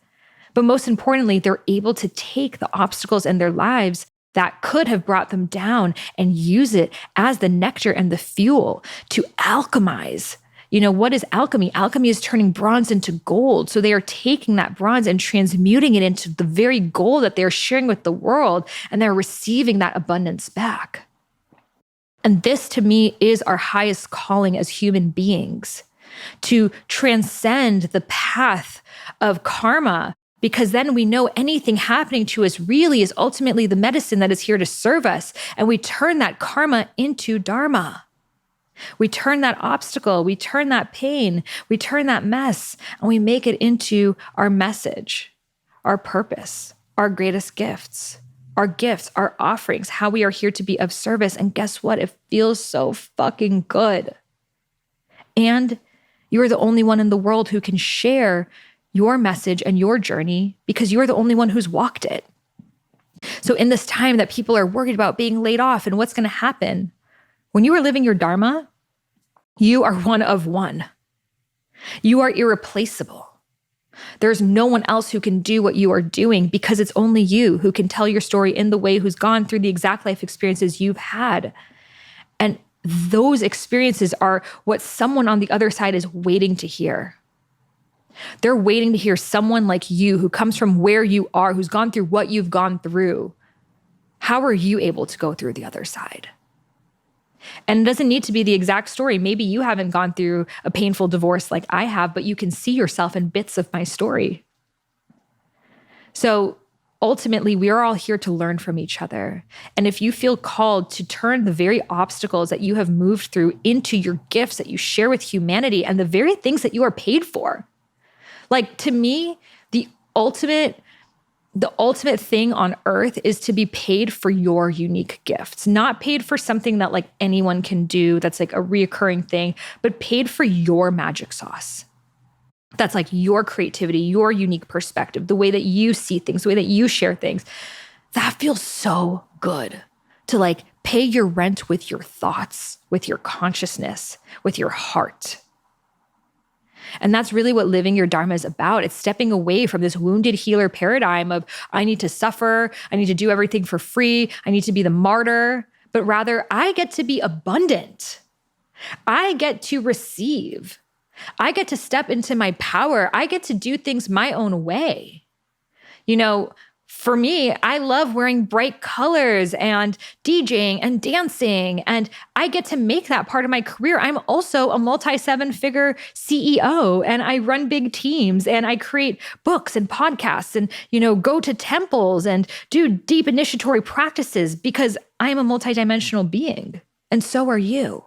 But most importantly, they're able to take the obstacles in their lives that could have brought them down and use it as the nectar and the fuel to alchemize. You know, what is alchemy? Alchemy is turning bronze into gold. So they are taking that bronze and transmuting it into the very gold that they're sharing with the world, and they're receiving that abundance back. And this, to me, is our highest calling as human beings, to transcend the path of karma, because then we know anything happening to us really is ultimately the medicine that is here to serve us. And we turn that karma into Dharma. We turn that obstacle, we turn that pain, we turn that mess, and we make it into our message, our purpose, our greatest gifts. Our gifts, our offerings, how we are here to be of service. And guess what? It feels so fucking good. And you are the only one in the world who can share your message and your journey because you are the only one who's walked it. So in this time that people are worried about being laid off and what's going to happen, when you are living your Dharma, you are one of one. You are irreplaceable. There's no one else who can do what you are doing because it's only you who can tell your story in the way, who's gone through the exact life experiences you've had. And those experiences are what someone on the other side is waiting to hear. They're waiting to hear someone like you who comes from where you are, who's gone through what you've gone through. How are you able to go through the other side? And it doesn't need to be the exact story. Maybe you haven't gone through a painful divorce like I have, but you can see yourself in bits of my story. So ultimately, we are all here to learn from each other. And if you feel called to turn the very obstacles that you have moved through into your gifts that you share with humanity and the very things that you are paid for, like to me, the ultimate thing on earth is to be paid for your unique gifts, not paid for something that like anyone can do that's like a reoccurring thing, but paid for your magic sauce. That's like your creativity, your unique perspective, the way that you see things, the way that you share things. That feels so good to like pay your rent with your thoughts, with your consciousness, with your heart. And that's really what living your Dharma is about. It's stepping away from this wounded healer paradigm of, I need to suffer, I need to do everything for free, I need to be the martyr, but rather I get to be abundant. I get to receive. I get to step into my power. I get to do things my own way. You know, For me, I love wearing bright colors and DJing and dancing, and I get to make that part of my career. I'm also a multi-7-figure CEO, and I run big teams, and I create books and podcasts and, go to temples and do deep initiatory practices because I am a multidimensional being, and so are you.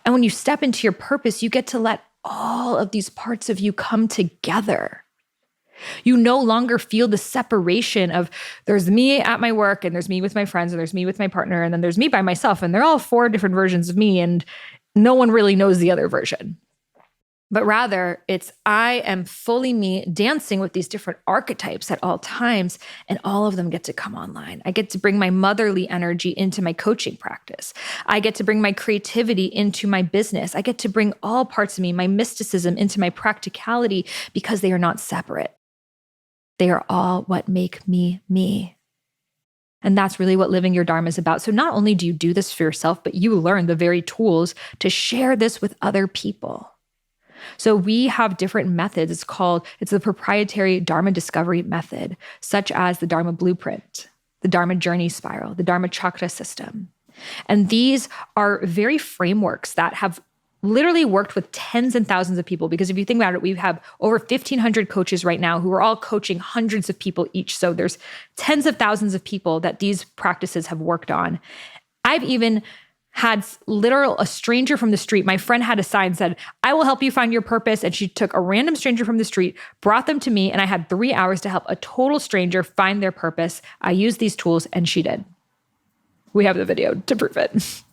And when you step into your purpose, you get to let all of these parts of you come together. You no longer feel the separation of there's me at my work and there's me with my friends and there's me with my partner and then there's me by myself and they're all 4 different versions of me and no one really knows the other version. But rather, it's I am fully me dancing with these different archetypes at all times, and all of them get to come online. I get to bring my motherly energy into my coaching practice. I get to bring my creativity into my business. I get to bring all parts of me, my mysticism into my practicality because they are not separate. They are all what make me, me. And that's really what living your Dharma is about. So not only do you do this for yourself, but you learn the very tools to share this with other people. So we have different methods. It's the proprietary Dharma discovery method, such as the Dharma blueprint, the Dharma journey spiral, the Dharma chakra system. And these are very frameworks that have literally worked with tens and thousands of people, because if you think about it, we have over 1,500 coaches right now who are all coaching hundreds of people each. So there's tens of thousands of people that these practices have worked on. I've even had a stranger from the street. My friend had a sign said, "I will help you find your purpose." And she took a random stranger from the street, brought them to me, and I had 3 hours to help a total stranger find their purpose. I used these tools and she did. We have the video to prove it.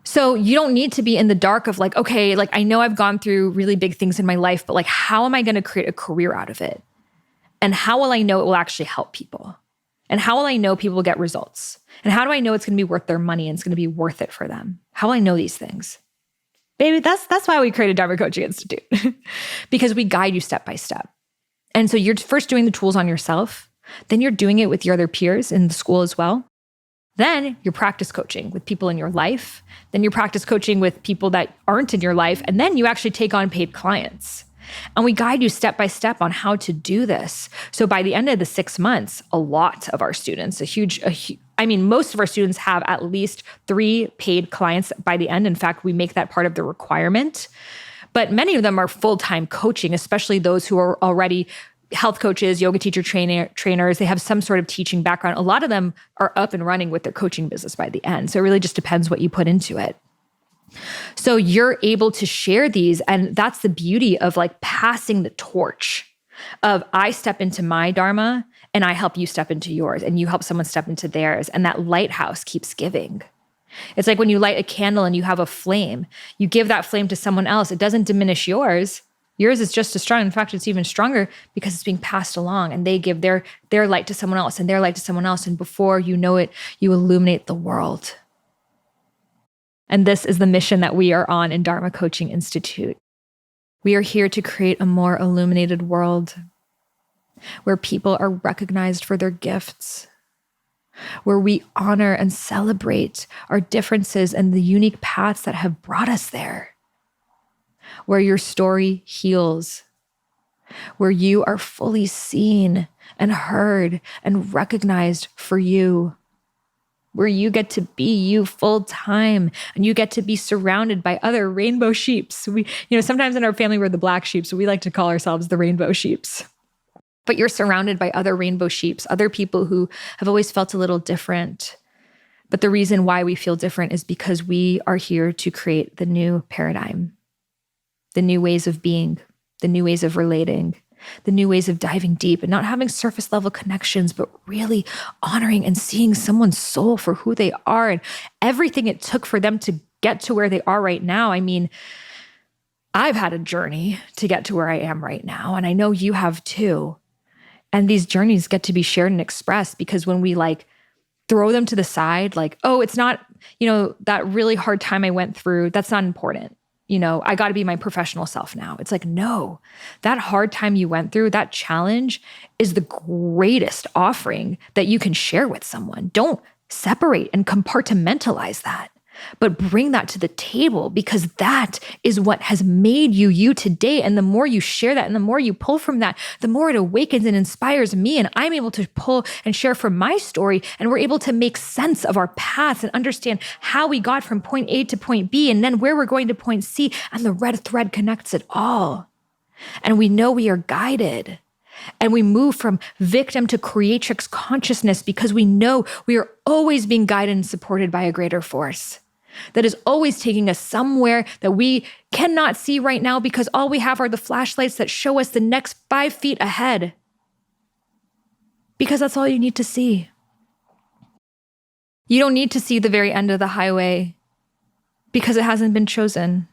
So you don't need to be in the dark of okay, I know I've gone through really big things in my life, but how am I going to create a career out of it? And how will I know it will actually help people? And how will I know people will get results? And how do I know it's going to be worth their money and it's going to be worth it for them? How will I know these things? Baby, that's why we created Dharma Coaching Institute, because we guide you step by step. And so you're first doing the tools on yourself, then you're doing it with your other peers in the school as well. Then you're practice coaching with people in your life. Then you're practice coaching with people that aren't in your life. And then you actually take on paid clients. And we guide you step by step on how to do this. So by the end of the 6 months, a lot of our students, most of our students have at least 3 paid clients by the end. In fact, we make that part of the requirement. But many of them are full-time coaching, especially those who are already health coaches, yoga teacher trainers. They have some sort of teaching background. A lot of them are up and running with their coaching business by the end. So it really just depends what you put into it. So you're able to share these. And that's the beauty of passing the torch of I step into my Dharma and I help you step into yours and you help someone step into theirs. And that lighthouse keeps giving. It's like when you light a candle and you have a flame, you give that flame to someone else. It doesn't diminish yours. Yours is just as strong. In fact, it's even stronger because it's being passed along and they give their light to someone else and their light to someone else. And before you know it, you illuminate the world. And this is the mission that we are on in Dharma Coaching Institute. We are here to create a more illuminated world where people are recognized for their gifts, where we honor and celebrate our differences and the unique paths that have brought us there, where your story heals, where you are fully seen and heard and recognized for you, where you get to be you full time and you get to be surrounded by other rainbow sheeps. Sometimes in our family we're the black sheep, so we like to call ourselves the rainbow sheeps. But you're surrounded by other rainbow sheeps, other people who have always felt a little different. But the reason why we feel different is because we are here to create the new paradigm, the new ways of being, the new ways of relating, the new ways of diving deep and not having surface level connections, but really honoring and seeing someone's soul for who they are and everything it took for them to get to where they are right now. I've had a journey to get to where I am right now, and I know you have too. And these journeys get to be shared and expressed because when we throw them to the side, oh, it's not, that really hard time I went through, that's not important. I got to be my professional self now. It's no, that hard time you went through, that challenge is the greatest offering that you can share with someone. Don't separate and compartmentalize that. But bring that to the table, because that is what has made you you today. And the more you share that and the more you pull from that, the more it awakens and inspires me. And I'm able to pull and share from my story. And we're able to make sense of our paths and understand how we got from point A to point B and then where we're going to point C. And the red thread connects it all. And we know we are guided. And we move from victim to creatrix consciousness because we know we are always being guided and supported by a greater force that is always taking us somewhere that we cannot see right now because all we have are the flashlights that show us the next 5 feet ahead. Because that's all you need to see. You don't need to see the very end of the highway because it hasn't been chosen.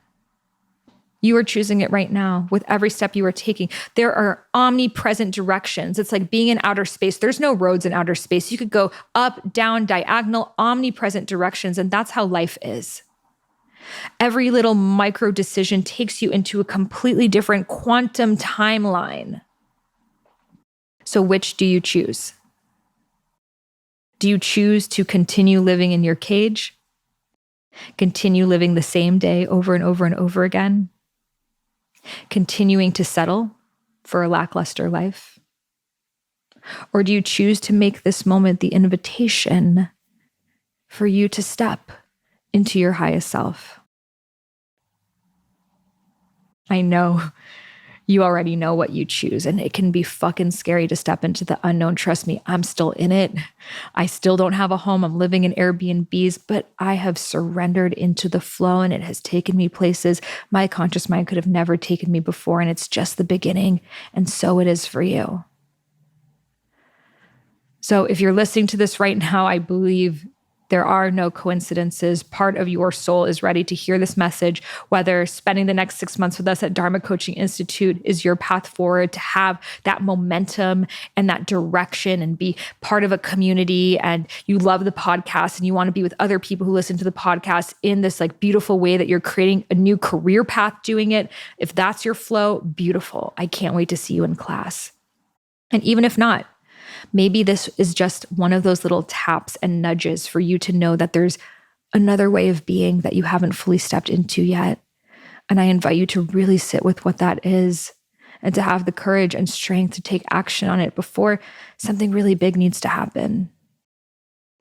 You are choosing it right now with every step you are taking. There are omnipresent directions. It's like being in outer space. There's no roads in outer space. You could go up, down, diagonal, omnipresent directions. And that's how life is. Every little micro decision takes you into a completely different quantum timeline. So which do you choose? Do you choose to continue living in your cage? Continue living the same day over and over and over again? Continuing to settle for a lackluster life? Or do you choose to make this moment the invitation for you to step into your highest self? I know you already know what you choose, and it can be fucking scary to step into the unknown. Trust me, I'm still in it. I still don't have a home. I'm living in Airbnbs, but I have surrendered into the flow, and it has taken me places my conscious mind could have never taken me before, and it's just the beginning, and so it is for you. So if you're listening to this right now, I believe there are no coincidences. Part of your soul is ready to hear this message, whether spending the next 6 months with us at Dharma Coaching Institute is your path forward to have that momentum and that direction and be part of a community, and you love the podcast and you want to be with other people who listen to the podcast in this like beautiful way that you're creating a new career path doing it. If that's your flow, beautiful. I can't wait to see you in class. And even if not, maybe this is just one of those little taps and nudges for you to know that there's another way of being that you haven't fully stepped into yet. And I invite you to really sit with what that is and to have the courage and strength to take action on it before something really big needs to happen.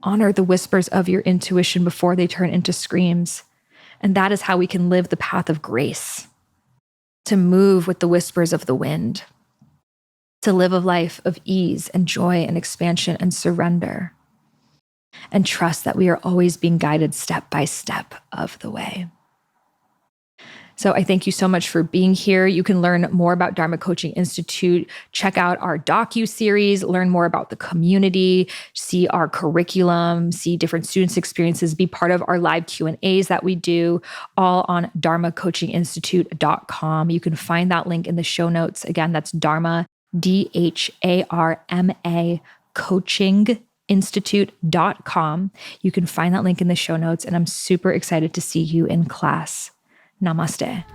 Honor the whispers of your intuition before they turn into screams. And that is how we can live the path of grace, to move with the whispers of the wind, to live a life of ease and joy and expansion and surrender, and trust that we are always being guided step by step of the way. So I thank you so much for being here. You can learn more about Dharma Coaching Institute, check out our docu-series, learn more about the community, see our curriculum, see different students' experiences, be part of our live Q&As that we do, all on dharmacoachinginstitute.com. You can find that link in the show notes. Again, that's Dharma, DHARMA, coachinginstitute.com. You can find that link in the show notes, and I'm super excited to see you in class. Namaste.